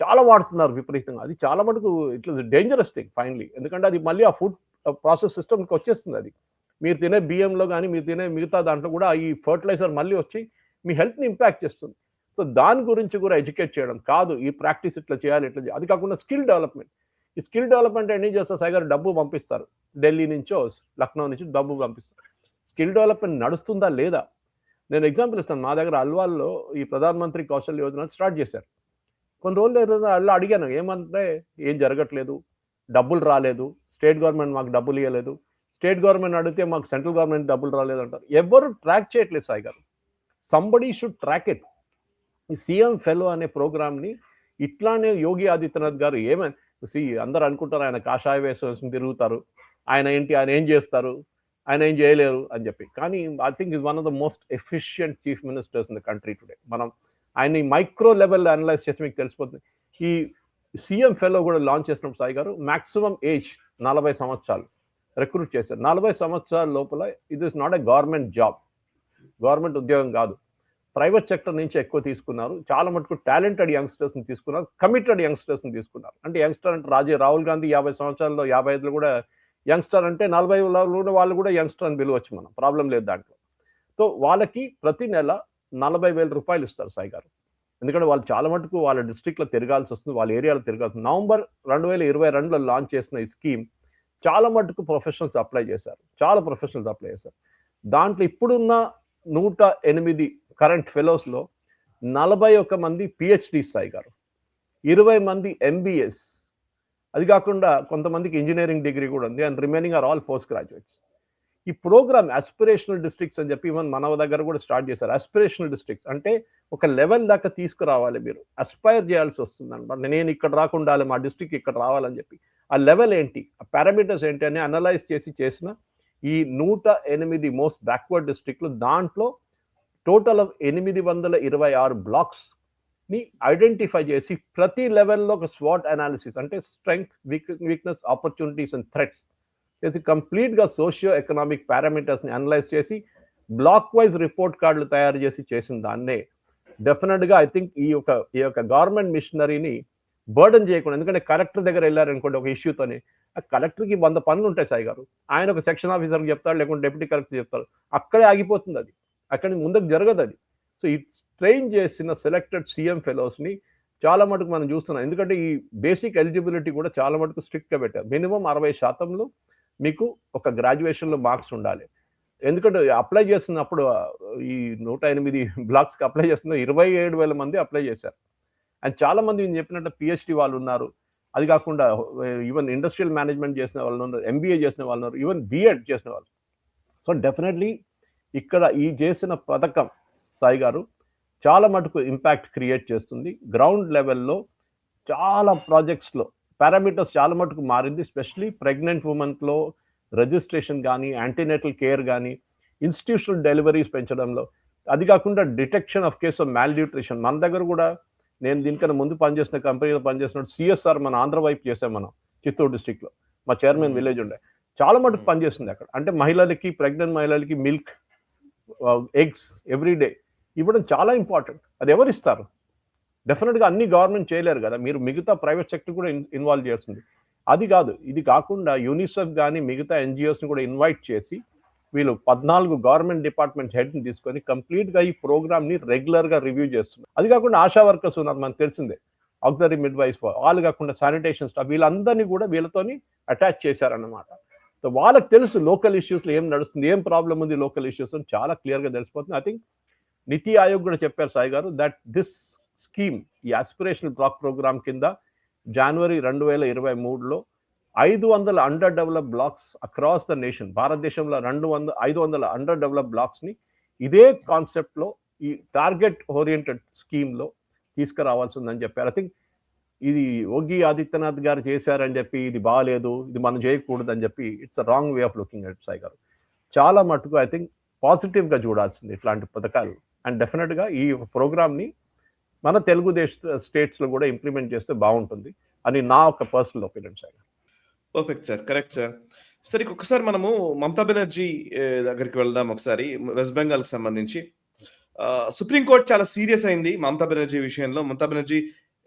చాలా వాడుతున్నారు విపరీతంగా. అది చాలా మటుకు it is dangerous thing finally, ఎందుకంటే అది మళ్ళీ ఆ ఫుడ్ ప్రాసెస్ సిస్టమ్కి వచ్చేస్తుంది. అది మీరు తినే బియ్యంలో కానీ మీరు తినే మిగతా దాంట్లో కూడా ఈ ఫర్టిలైజర్ మళ్ళీ వచ్చి మీ హెల్త్ని ఇంపాక్ట్ చేస్తుంది. సో దాని గురించి కూడా ఎడ్యుకేట్ చేయడం కాదు, ఈ ప్రాక్టీస్ ఇట్లా చేయాలి ఇట్లా చేయాలి. అది కాకుండా స్కిల్ డెవలప్మెంట్. ఈ స్కిల్ డెవలప్మెంట్ ఏం చేస్తారు సాయి గారు, డబ్బు పంపిస్తారు, ఢిల్లీ నుంచో లక్నో నుంచి డబ్బు పంపిస్తారు. స్కిల్ డెవలప్మెంట్ నడుస్తుందా లేదా? నేను ఎగ్జాంపుల్ ఇస్తాను. మా దగ్గర అల్వాల్లో ఈ ప్రధాన్ మంత్రి కౌశల్ యోజన స్టార్ట్ చేశారు. కొన్ని రోజులు అల్లా అడిగాను, ఏమంటే ఏం జరగట్లేదు, డబ్బులు రాలేదు, స్టేట్ గవర్నమెంట్ మాకు డబ్బులు ఇవ్వలేదు, స్టేట్ గవర్నమెంట్ అడిగితే మాకు సెంట్రల్ గవర్నమెంట్ డబ్బులు రాలేదు అంటారు. ఎవరు ట్రాక్ చేయట్లేదు సాయి గారు. Somebody should track it. ఈ సీఎం ఫెలో అనే ప్రోగ్రామ్ని ఇట్లానే యోగి ఆదిత్యనాథ్ గారు అందరూ అనుకుంటారు ఆయన కాషాయ వేసుకొని తిరుగుతారు, ఆయన ఏం చేస్తారు, ఆయన ఏం చేయలేరు అని చెప్పి. కానీ I think is one of the most efficient chief ministers in the country today. మనం ఆయన మైక్రో లెవెల్ అనలైజ్ చేస్తే మీకు తెలిసిపోతుంది. ఈ సీఎం ఫెలో కూడా లాంచ్ చేసినప్పుడు సాయి గారు మాక్సిమం ఏజ్ 40 సంవత్సరాలు రిక్రూట్ చేశారు. 40 సంవత్సరాల లోపల ఇది is not a government job, government ఉద్యోగం కాదు, ప్రైవేట్ సెక్టర్ నుంచి ఎక్కువ తీసుకున్నారు. చాలా మటుకు టాలెంటెడ్ యంగ్స్టర్స్ని తీసుకున్నారు, కమిటెడ్ యంగ్స్టర్స్ని తీసుకున్నారు. అంటే యంగ్స్టర్ అంటే రాహుల్ గాంధీ 50 సంవత్సరాల్లో 55లో కూడా యంగ్స్టర్ అంటే 40 వాళ్ళు కూడా యంగ్స్టర్ అని పిలవచ్చు, మనం ప్రాబ్లం లేదు దాంట్లో. సో వాళ్ళకి ప్రతి నెల 40,000 రూపాయలు ఇస్తారు సాయి గారు. ఎందుకంటే వాళ్ళు చాలా మటుకు వాళ్ళ డిస్ట్రిక్ట్లో తిరగాల్సి వస్తుంది, వాళ్ళ ఏరియాలో తిరగాల్సి. నవంబర్ 2022లో లాంచ్ చేసిన ఈ స్కీమ్ చాలా మటుకు ప్రొఫెషనల్స్ అప్లై చేశారు, చాలా ప్రొఫెషనల్స్ అప్లై చేశారు. దాంట్లో ఇప్పుడున్న 108 కరెంట్ ఫెలోస్లో 41 మంది పిహెచ్డి సాయి గారు, 20 మంది ఎంబీఎస్, అది కాకుండా కొంతమందికి ఇంజనీరింగ్ డిగ్రీ కూడా ఉంది, and remaining are all post graduates. ఈ ప్రోగ్రామ్ ఆస్పిరేషనల్ డిస్ట్రిక్ట్స్ అని చెప్పి ఈవెన్ మన దగ్గర కూడా స్టార్ట్ చేశారు. ఆస్పిరేషనల్ డిస్ట్రిక్ట్స్ అంటే ఒక లెవెల్ దాకా తీసుకురావాలి, మీరు అస్పైర్ చేయాల్సి వస్తుంది అనమాట. నేను ఇక్కడ రాకుండా మా డిస్ట్రిక్ట్ ఇక్కడ రావాలని చెప్పి ఆ లెవెల్ ఏంటి, ఆ పారామీటర్స్ ఏంటి అని అనలైజ్ చేసిన ఈ 108 మోస్ట్ బ్యాక్వర్డ్ డిస్ట్రిక్ట్లు, దాంట్లో టోటల్ ఆఫ్ 826 బ్లాక్స్ ని ఐడెంటిఫై చేసి ప్రతి లెవెల్లో ఒక స్వాట్ అనాలిసిస్ అంటే strength, weakness, opportunities and threats చేసి కంప్లీట్గా సోషియో ఎకనామిక్ పారామీటర్స్ని అనలైజ్ చేసి బ్లాక్ వైజ్ రిపోర్ట్ కార్డులు తయారు చేసి చేసిన దాన్నే డెఫినెట్గా ఐ థింక్ ఈ యొక్క గవర్నమెంట్ మిషనరీని బర్డన్ చేయకుండా, ఎందుకంటే కలెక్టర్ దగ్గర వెళ్ళారనుకోండి ఒక ఇష్యూతోని, ఆ కలెక్టర్కి 100 పనులు ఉంటాయి సాయి గారు, ఆయన ఒక సెక్షన్ ఆఫీసర్కి చెప్తాడు, లేకుంటే డిప్యూటీ కలెక్టర్ చెప్తాడు, అక్కడే ఆగిపోతుంది అది, అక్కడి ముందుకు జరగదు అది. సో ఈ ట్రైన్ చేసిన సెలెక్టెడ్ సీఎం ఫెలోస్ని చాలా మటుకు మనం చూస్తున్నాం. ఎందుకంటే ఈ బేసిక్ ఎలిజిబిలిటీ కూడా చాలా మటుకు స్ట్రిక్ట్గా పెట్టారు. మినిమం 60% మీకు ఒక గ్రాడ్యుయేషన్లో మార్క్స్ ఉండాలి. ఎందుకంటే అప్లై చేస్తున్నప్పుడు ఈ 108 బ్లాక్స్కి అప్లై చేస్తున్న 27,000 మంది అప్లై చేశారు. అండ్ చాలా మంది నేను చెప్పినట్టు పిహెచ్డి వాళ్ళు ఉన్నారు, అది కాకుండా ఈవెన్ ఇండస్ట్రియల్ మేనేజ్మెంట్ చేసిన వాళ్ళు ఉన్నారు, ఎంబీఏ చేసిన వాళ్ళు ఉన్నారు, ఈవెన్ బీఎడ్ చేసిన వాళ్ళు. సో డెఫినెట్లీ ఇక్కడ ఈ చేసిన పథకం సాయి గారు చాలా మటుకు ఇంపాక్ట్ క్రియేట్ చేస్తుంది. గ్రౌండ్ లెవెల్లో చాలా ప్రాజెక్ట్స్లో పారామీటర్స్ చాలా మటుకు మారింది. స్పెషలీ ప్రెగ్నెంట్ ఉమెన్స్లో రిజిస్ట్రేషన్ కానీ, యాంటీనేటల్ కేర్ కానీ, ఇన్స్టిట్యూషనల్ డెలివరీస్ పెంచడంలో, అది కాకుండా detection of case of mall nutrition. మన దగ్గర కూడా నేను దీనికన్నా ముందు పనిచేసిన కంపెనీలో పనిచేసినట్టు సిఎస్ఆర్ మన ఆంధ్ర వైపు చేసాం, మనం చిత్తూరు డిస్ట్రిక్ట్లో మా చైర్మన్ విలేజ్ ఉండే, చాలా మటుకు పనిచేస్తుంది అక్కడ. అంటే మహిళలకి, ప్రెగ్నెంట్ మహిళలకి మిల్క్, ఎగ్స్ ఎవ్రీడే ఇవ్వడం చాలా ఇంపార్టెంట్. అది ఎవరు ఇస్తారు? డెఫినెట్గా అన్ని గవర్నమెంట్ చేయలేరు కదా, మీరు మిగతా ప్రైవేట్ సెక్టర్ కూడా ఇన్వాల్వ్ చేస్తుంది. అది కాదు, ఇది కాకుండా యూనిసెఫ్ కానీ మిగతా ఎన్జిఓస్ని కూడా ఇన్వైట్ చేసి వీళ్ళు 14 గవర్నమెంట్ డిపార్ట్మెంట్ హెడ్ని తీసుకొని కంప్లీట్గా ఈ ప్రోగ్రామ్ని రెగ్యులర్గా రివ్యూ చేస్తున్నారు. అది కాకుండా ఆశా వర్కర్స్ ఉన్నారు, మనకు తెలిసిందే, ఆక్సిలరీ మిడ్ వైఫ్, వాళ్ళు కాకుండా శానిటేషన్ స్టాఫ్, వీళ్ళందరినీ కూడా వీళ్ళతోని అటాచ్ చేశారన్నమాట. సో వాళ్ళకి తెలుసు లోకల్ ఇష్యూస్లో ఏం నడుస్తుంది, ఏం ప్రాబ్లం ఉంది లోకల్ ఇష్యూస్ అని చాలా క్లియర్గా తెలిసిపోతుంది. ఐ థింక్ నీతి ఆయోగ్ కూడా చెప్పారు సాయి గారు దట్ దిస్ స్కీమ్, ఈ ఆస్పిరేషనల్ బ్లాక్ ప్రోగ్రామ్ కింద జనవరి 2023లో 500 under develop blocks across the nation, భారతదేశంలో 500 అండర్ డెవలప్ బ్లాక్స్ని ఇదే కాన్సెప్ట్లో ఈ టార్గెట్ ఓరియంటెడ్ స్కీమ్లో తీసుకురావాల్సి ఉందని చెప్పారు. ఐ థింక్ ఇది యోగి ఆదిత్యనాథ్ గారు చేశారని చెప్పి ఇది బాగాలేదు, ఇది మనం చేయకూడదు అని చెప్పి it's a wrong way of looking at Sai గారు. చాలా మటుకు ఐ థింక్ పాజిటివ్గా చూడాల్సింది ఇట్లాంటి పథకాలు. అండ్ డెఫినెట్గా ఈ ప్రోగ్రామ్ని మన తెలుగు స్టేట్స్లో కూడా ఇంప్లిమెంట్ చేస్తే బాగుంటుంది అని నా ఒక personal opinion sir. Perfect sir, correct sir. సరే, ఒకసారి మనము మమతా బెనర్జీ దగ్గరికి వెళ్దాం. ఒకసారి వెస్ట్ బెంగాల్కి సంబంధించి సుప్రీంకోర్టు చాలా సీరియస్ అయింది మమతా బెనర్జీ విషయంలో. మమతా బెనర్జీ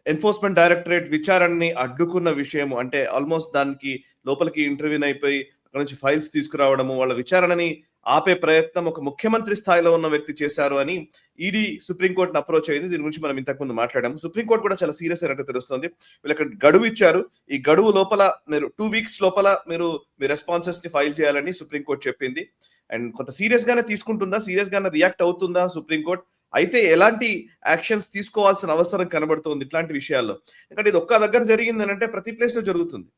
ఎన్ఫోర్స్మెంట్ డైరెక్టరేట్ విచారణని అడ్డుకున్న విషయం, అంటే ఆల్మోస్ట్ దానికి లోపలికి ఇంటర్వ్యూన్ అయిపోయి అక్కడ నుంచి ఫైల్స్ తీసుకురావడము, వాళ్ళ విచారణని ఆపే ప్రయత్నం ఒక ముఖ్యమంత్రి స్థాయిలో ఉన్న వ్యక్తి చేశారు అని ఈడీ సుప్రీంకోర్టును అప్రోచ్ అయింది. దీని గురించి మనం ఇంతకుముందు మాట్లాడాము. సుప్రీంకోర్టు కూడా చాలా సీరియస్ అయినట్టు తెలుస్తుంది. వీళ్ళకి గడువు ఇచ్చారు, ఈ గడువు లోపల మీరు 2 weeks లోపల మీరు మీ రెస్పాన్సెస్ ని ఫైల్ చేయాలని సుప్రీంకోర్టు చెప్పింది. అండ్ కొంత సీరియస్ గానే తీసుకుంటుందా, సీరియస్ గానే రియాక్ట్ అవుతుందా సుప్రీంకోర్టు? అయితే ఎలాంటి యాక్షన్స్ తీసుకోవాల్సిన అవసరం కనబడుతుంది ఇట్లాంటి విషయాల్లో? ఎందుకంటే ఇది ఒక్క దగ్గర జరిగింది అంటే ప్రతి ప్లేస్ లో జరుగుతుంది.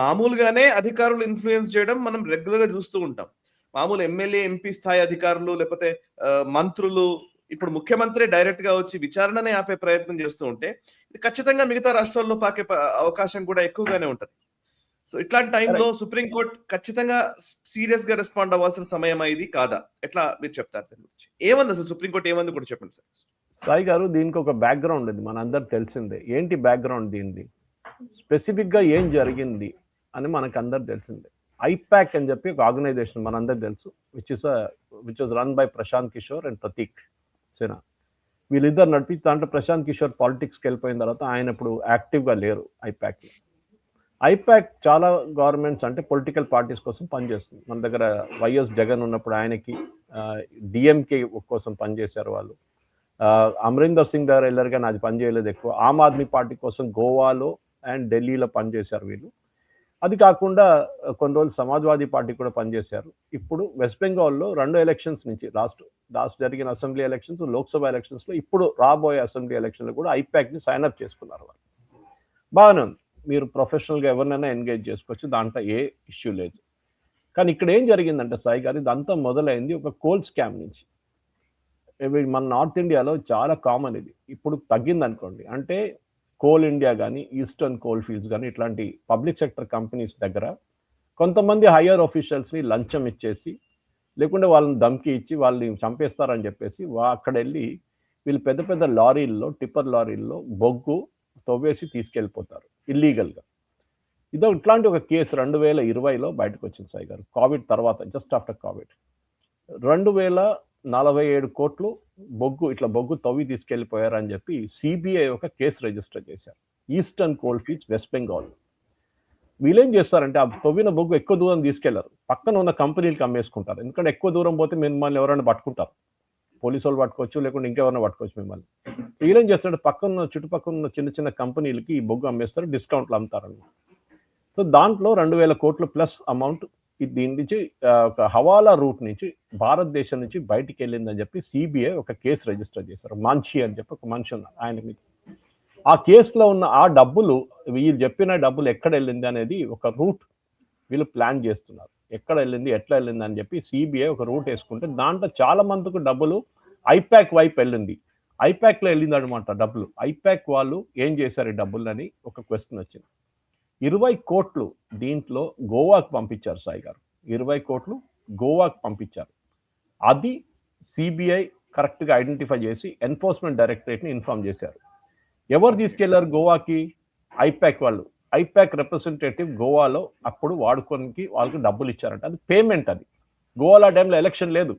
మామూలుగానే అధికారులు ఇన్ఫ్లుయెన్స్ చేయడం మనం రెగ్యులర్ గా చూస్తూ ఉంటాం. మామూలు ఎమ్మెల్యే, ఎంపీ స్థాయి అధికారులు, లేకపోతే మంత్రులు, ఇప్పుడు ముఖ్యమంత్రి డైరెక్ట్ గా వచ్చి విచారణనే ఆపే ప్రయత్నం చేస్తూ ఉంటే ఇది ఖచ్చితంగా మిగతా రాష్ట్రాల్లో పాకే అవకాశం కూడా ఎక్కువగానే ఉంటది. సో ఇట్లాంటి టైంలో సుప్రీంకోర్టు ఖచ్చితంగా సీరియస్ గా రెస్పాండ్ అవ్వాల్సిన సమయం ఇది కాదా? ఎట్లా మీరు చెప్తారు దాని గురించి? ఏమంది అసలు సుప్రీంకోర్టు ఏమంది కూడా చెప్పండి సార్. సాయి గారు దీనికి ఒక బ్యాక్గ్రౌండ్ ఉంది, మనందరికి తెలిసిందే. ఏంటి బ్యాక్గ్రౌండ్ దీనిది? స్పెసిఫిక్గా ఏం జరిగింది అని మనకు అందరు తెలిసిందే. ఐపాక్ అని చెప్పి ఒక ఆర్గనైజేషన్ మనందరికి తెలుసు, which was run by Prashant Kishor and Prateek Sinha. వీళ్ళిద్దరు నడిపి దాంట్లో ప్రశాంత్ కిషోర్ పాలిటిక్స్కి వెళ్ళిపోయిన తర్వాత ఆయన ఇప్పుడు యాక్టివ్గా లేరు ఐపాక్లో. ఐపాక్ చాలా గవర్నమెంట్స్ అంటే పొలిటికల్ పార్టీస్ కోసం పనిచేస్తుంది. మన దగ్గర వైఎస్ జగన్ ఉన్నప్పుడు ఆయనకి డిఎంకే కోసం పనిచేశారు వాళ్ళు. అమరీందర్ సింగ్ దగ్గర వెళ్ళారు కానీ అది పనిచేయలేదు ఎక్కువ. ఆమ్ ఆద్మీ పార్టీ కోసం గోవాలో అండ్ ఢిల్లీలో పనిచేశారు వీళ్ళు. అది కాకుండా కొన్ని రోజులు సమాజ్వాదీ పార్టీ కూడా పనిచేశారు. ఇప్పుడు వెస్ట్ బెంగాల్లో 2 ఎలక్షన్స్ నుంచి లాస్ట్ జరిగిన అసెంబ్లీ ఎలక్షన్స్, లోక్సభ ఎలక్షన్స్లో, ఇప్పుడు రాబోయే అసెంబ్లీ ఎలక్షన్లో కూడా ఐపాక్ని సైన్అప్ చేసుకున్నారు వాళ్ళు. బాగానే ఉంది, మీరు ప్రొఫెషనల్గా ఎవరినైనా ఎంగేజ్ చేసుకోవచ్చు, దాంట్లో ఏ ఇష్యూ లేదు. కానీ ఇక్కడ ఏం జరిగిందంటే సాయి గారు, ఇదంతా మొదలైంది ఒక కోల్ స్కామ్ నుంచి. మన నార్త్ ఇండియాలో చాలా కామన్ ఇది. ఇప్పుడు తగ్గింది అనుకోండి, అంటే కోల్ ఇండియా కానీ, ఈస్టర్న్ కోల్ ఫీల్డ్స్ కానీ, ఇట్లాంటి పబ్లిక్ సెక్టర్ కంపెనీస్ దగ్గర కొంతమంది హయ్యర్ ఆఫీషియల్స్ని లంచం ఇచ్చేసి, లేకుంటే వాళ్ళని ధమ్కి ఇచ్చి వాళ్ళని చంపేస్తారని చెప్పేసి అక్కడ వెళ్ళి వీళ్ళు పెద్ద పెద్ద లారీల్లో, టిప్పర్ లారీల్లో బొగ్గు తవ్వేసి తీసుకెళ్ళిపోతారు ఇల్లీగల్గా. ఇట్లాంటి ఒక కేసు 2020లో బయటకు వచ్చింది సాయి గారు, కోవిడ్ తర్వాత, జస్ట్ ఆఫ్టర్ కోవిడ్. 2,047 కోట్లు బొగ్గు తవ్వి తీసుకెళ్ళిపోయారని చెప్పి సిబిఐ ఒక కేసు రిజిస్టర్ చేశారు, eastern coal fields, west Bengal. వీళ్ళేం చేస్తారంటే ఆ తవ్విన బొగ్గు ఎక్కువ దూరం తీసుకెళ్లారు, పక్కన ఉన్న కంపెనీలకు అమ్మేసుకుంటారు. ఎందుకంటే ఎక్కువ దూరం పోతే మిమ్మల్ని ఎవరైనా పట్టుకుంటారు, పోలీసు వాళ్ళు పట్టుకోవచ్చు, లేకుంటే ఇంకెవరైనా పట్టుకోవచ్చు మిమ్మల్ని. వీళ్ళేం చేస్తారంటే చుట్టుపక్కల ఉన్న చిన్న చిన్న కంపెనీలకి ఈ బొగ్గు అమ్మేస్తారు, డిస్కౌంట్లు అమ్ముతారన్నమాట. సో దాంట్లో 2,000 కోట్లు ప్లస్ అమౌంట్ దీని నుంచి ఒక హవాలా రూట్ నుంచి భారతదేశం నుంచి బయటికి వెళ్ళిందని చెప్పి సిబిఐ ఒక కేసు రిజిస్టర్ చేశారు. మాన్షి అని చెప్పి ఒక మనిషి ఉన్నారు ఆయన మీద. ఆ కేసులో ఉన్న ఆ డబ్బులు, వీళ్ళు చెప్పిన డబ్బులు ఎక్కడ వెళ్ళింది అనేది ఒక రూట్ వీళ్ళు ప్లాన్ చేస్తున్నారు. ఎక్కడ వెళ్ళింది, ఎట్లా వెళ్ళింది అని చెప్పి సిబిఐ ఒక రూట్ వేసుకుంటే దాంట్లో చాలా మందికి డబ్బులు ఐపాక్ వైపు వెళ్ళింది. ఐపాక్లో వెళ్ళింది అనమాట డబ్బులు. ఐపాక్ వాళ్ళు ఏం చేశారు ఈ డబ్బులు అని ఒక క్వశ్చన్ వచ్చింది. 20 కోట్లు దీంట్లో గోవాకు పంపించారు సాయి గారు, 20 కోట్లు గోవాకు పంపించారు. అది సిబిఐ కరెక్ట్గా ఐడెంటిఫై చేసి ఎన్ఫోర్స్మెంట్ డైరెక్టరేట్ని ఇన్ఫార్మ్ చేశారు. ఎవరు తీసుకెళ్లారు గోవాకి? ఐపాక్ వాళ్ళు. ఐపాక్ రిప్రజెంటేటివ్ గోవాలో అప్పుడు వాడుకోనికి వాళ్ళకి డబ్బులు ఇచ్చారంట. అది పేమెంట్. అది గోవాలో ఆ టైంలో ఎలక్షన్ లేదు.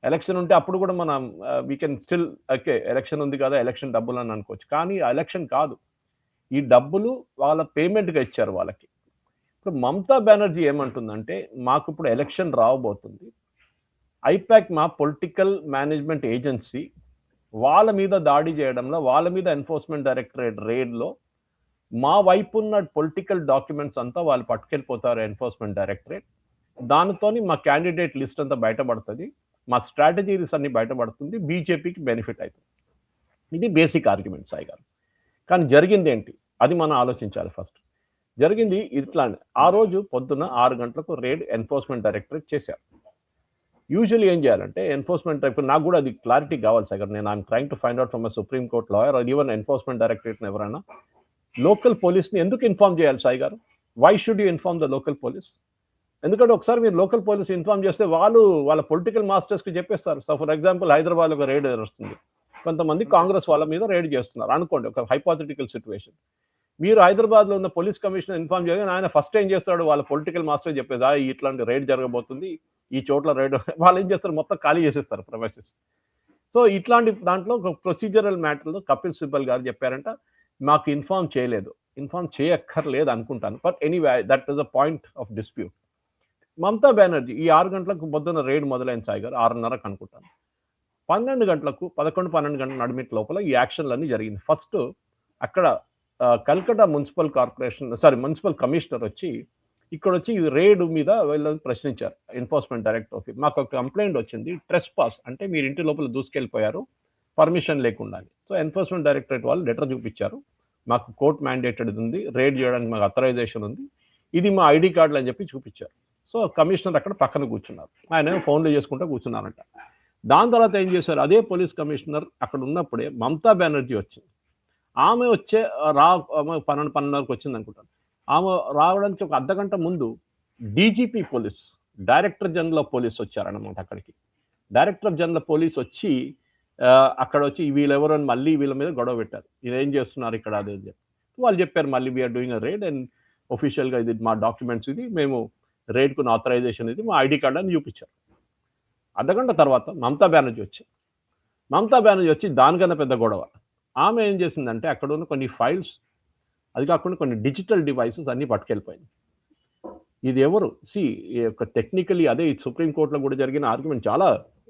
ఎలక్షన్ ఉంటే అప్పుడు కూడా మనం we can still okay, election ఉంది కదా, ఎలక్షన్ డబ్బులు అని అనుకోవచ్చు. కానీ ఆ ఎలక్షన్ కాదు, ఈ డబ్బులు వాళ్ళ పేమెంట్గా ఇచ్చారు వాళ్ళకి. ఇప్పుడు మమతా బెనర్జీ ఏమంటుందంటే, మాకు ఇప్పుడు ఎలక్షన్ రావబోతుంది, ఐపాక్ మా పొలిటికల్ మేనేజ్మెంట్ ఏజెన్సీ, వాళ్ళ మీద దాడి చేయడంలో, వాళ్ళ మీద ఎన్ఫోర్స్మెంట్ డైరెక్టరేట్ రేడ్లో మా వైపు ఉన్న పొలిటికల్ డాక్యుమెంట్స్ అంతా వాళ్ళు పట్టుకెళ్ళిపోతారు ఎన్ఫోర్స్మెంట్ డైరెక్టరేట్. దానితోని మా క్యాండిడేట్ లిస్ట్ అంతా బయటపడుతుంది, మా స్ట్రాటజీస్ అన్ని బయటపడుతుంది, బీజేపీకి బెనిఫిట్ అవుతుంది. ఇది బేసిక్ ఆర్గ్యుమెంట్ సాయి గారు. కానీ జరిగింది ఏంటి అది మనం ఆలోచించాలి. ఫస్ట్ జరిగింది ఇట్లానే, ఆ రోజు పొద్దున్న 6 గంటలకు రేడ్ ఎన్ఫోర్స్మెంట్ డైరెక్టరేట్ చేశారు. యూజువల్లీ ఏం చేయాలంటే ఎన్ఫోర్స్మెంట్ డైరెక్టర్, నాకు కూడా అది క్లారిటీ కావాలి సార్, నేను I'm trying to find out from Supreme Court lawyer or even enforcement డైరెక్టరేట్ని ఎవరైనా లోకల్ పోలీస్ని ఎందుకు ఇన్ఫార్మ్ చేయాలి సాయి గారు? Why should you inform the local police? ఎందుకంటే ఒకసారి మీరు లోకల్ పోలీస్ ఇన్ఫార్మ్ చేస్తే వాళ్ళ పొలిటికల్ మాస్టర్స్కి చెప్పేస్తారు. సో ఫర్ ఎగ్జాంపుల్ హైదరాబాద్ ఒక రేడ్ వస్తుంది, కొంతమంది కాంగ్రెస్ వాళ్ళ మీద రేడ్ చేస్తున్నారు అనుకోండి, ఒక హైపోథెటికల్ సిచ్యువేషన్. మీరు హైదరాబాద్లో ఉన్న పోలీస్ కమిషనర్ ఇన్ఫార్మ్ చేయగానే ఆయన ఫస్ట్ ఏం చేస్తాడు, వాళ్ళ పొలిటికల్ మాస్టర్ చెప్పేది ఇట్లాంటి రేడ్ జరగబోతుంది, ఈ చోట్ల రేడ్, వాళ్ళు ఏం చేస్తారు, మొత్తం ఖాళీ చేసేస్తారు ప్రొవైసెస్. సో ఇట్లాంటి దాంట్లో ఒక ప్రొసీజరల్ మ్యాటర్లో కపిల్ సిబ్బల్ గారు చెప్పారంట, మాకు ఇన్ఫార్మ్ చేయలేదు, ఇన్ఫార్మ్ చేయక్కర్లేదు అనుకుంటాను, but anyway that is a point of dispute. Mamata Banerjee ఈ 6 గంటలకు పొద్దున్న రేడ్ మొదలైన సాయి గారు, 6:30కు అనుకుంటాను, 12 గంటలకు 11-12 గంటల నడిమిట్ లోపల ఈ యాక్షన్లన్నీ జరిగింది. ఫస్ట్ అక్కడ కల్కటా మున్సిపల్ కమిషనర్ వచ్చి ఇక్కడ వచ్చి ఈ రేడ్ మీద వీళ్ళని ప్రశ్నించారు. ఎన్ఫోర్స్మెంట్ డైరెక్టర్, మాకు ఒక కంప్లైంట్ వచ్చింది, ట్రెస్ పాస్ అంటే మీరు ఇంటి లోపల దూసుకెళ్ళిపోయారు పర్మిషన్ లేకుండా అని. సో ఎన్ఫోర్స్మెంట్ డైరెక్టరేట్ వాళ్ళు లెటర్ చూపించారు, మాకు కోర్ట్ మ్యాండేటెడ్ ఉంది, రేడ్ చేయడానికి మాకు అథరైజేషన్ ఉంది, ఇది మా ఐడి కార్డులు అని చెప్పి చూపించారు. సో కమిషనర్ అక్కడ పక్కన కూర్చున్నారు, ఆయన ఫోన్లో చేసుకుంటూ కూర్చున్నారంట. దాని తర్వాత ఏం చేశారు, అదే పోలీస్ కమిషనర్ అక్కడ ఉన్నప్పుడే మమతా బెనర్జీ వచ్చింది. ఆమె 12:30కు వచ్చింది అనుకుంటాను. ఆమె రావడానికి ఒక అర్ధగంట ముందు DGP police, director general of police వచ్చారనమాట అక్కడికి. డైరెక్టర్ జనరల్ ఆఫ్ పోలీస్ వచ్చి అక్కడ వచ్చి వీళ్ళెవరు అని మళ్ళీ వీళ్ళ మీద గొడవ పెట్టారు. ఇదేం చేస్తున్నారు ఇక్కడ అది అని చెప్పి. వాళ్ళు చెప్పారు మళ్ళీ we're doing a raid and ఒఫీషియల్‌గా ఇది మా డాక్యుమెంట్స్ ఇది. మేము రైడ్‌కున్న ఆథరైజేషన్ ఇది. మా ఐడీ కార్డ్ అని చూపించారు. అర్ధగంట తర్వాత మమతా బెనర్జీ వచ్చారు. మమతా బెనర్జీ వచ్చి దానికన్నా పెద్ద గొడవ. ఆమె ఏం చేసిందంటే అక్కడ ఉన్న కొన్ని ఫైల్స్, అది కాకుండా కొన్ని డిజిటల్ డివైసెస్ అన్నీ పట్టుకెళ్ళిపోయింది. ఇది ఎవరు టెక్నికలీ అదే సుప్రీం కోర్టులో కూడా జరిగిన ఆర్గ్యుమెంట్ చాలా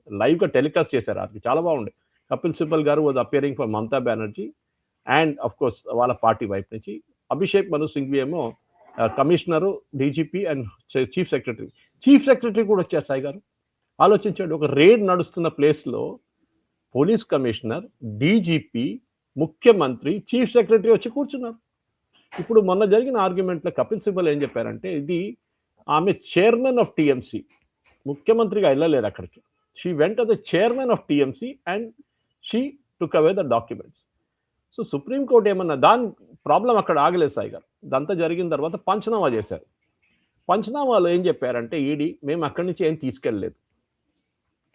లైవ్‌గా టెలికాస్ట్ చేశారు. అది చాలా బాగుండే. కపిల్ సిబల్ గారు was appearing for Mamata Banerjee and of course వాళ్ళ పార్టీ వైపు నుంచి అభిషేక్ మను సింఘ్వి ఏమో commissioner, DGP and chief secretary. Chief secretary కూడా వచ్చారు సాయి గారు. ఆలోచించండి, ఒక రేడ్ నడుస్తున్న ప్లేస్‌లో పోలీస్ కమిషనర్, డీజీపీ, ముఖ్యమంత్రి, చీఫ్ సెక్రటరీ వచ్చి కూర్చున్నారు. ఇప్పుడు మొన్న జరిగిన ఆర్గ్యుమెంట్‌లో కపిల్ సిబల్ ఏం చెప్పారంటే ఇది ఆమె చైర్మన్ ఆఫ్ టీఎంసీ. ముఖ్యమంత్రిగా వెళ్ళలేదు అక్కడికి. She went as the chairman of TMC and she took away the documents. So supreme court ఏమన్నా దాని ప్రాబ్లం అక్కడ ఆగలేదు సాయి గారు. ఇదంతా జరిగిన తర్వాత పంచనామా చేశారు. పంచనామాలో ఏం చెప్పారంటే ఈడీ మేము అక్కడి నుంచి ఏం తీసుకెళ్ళలేదు.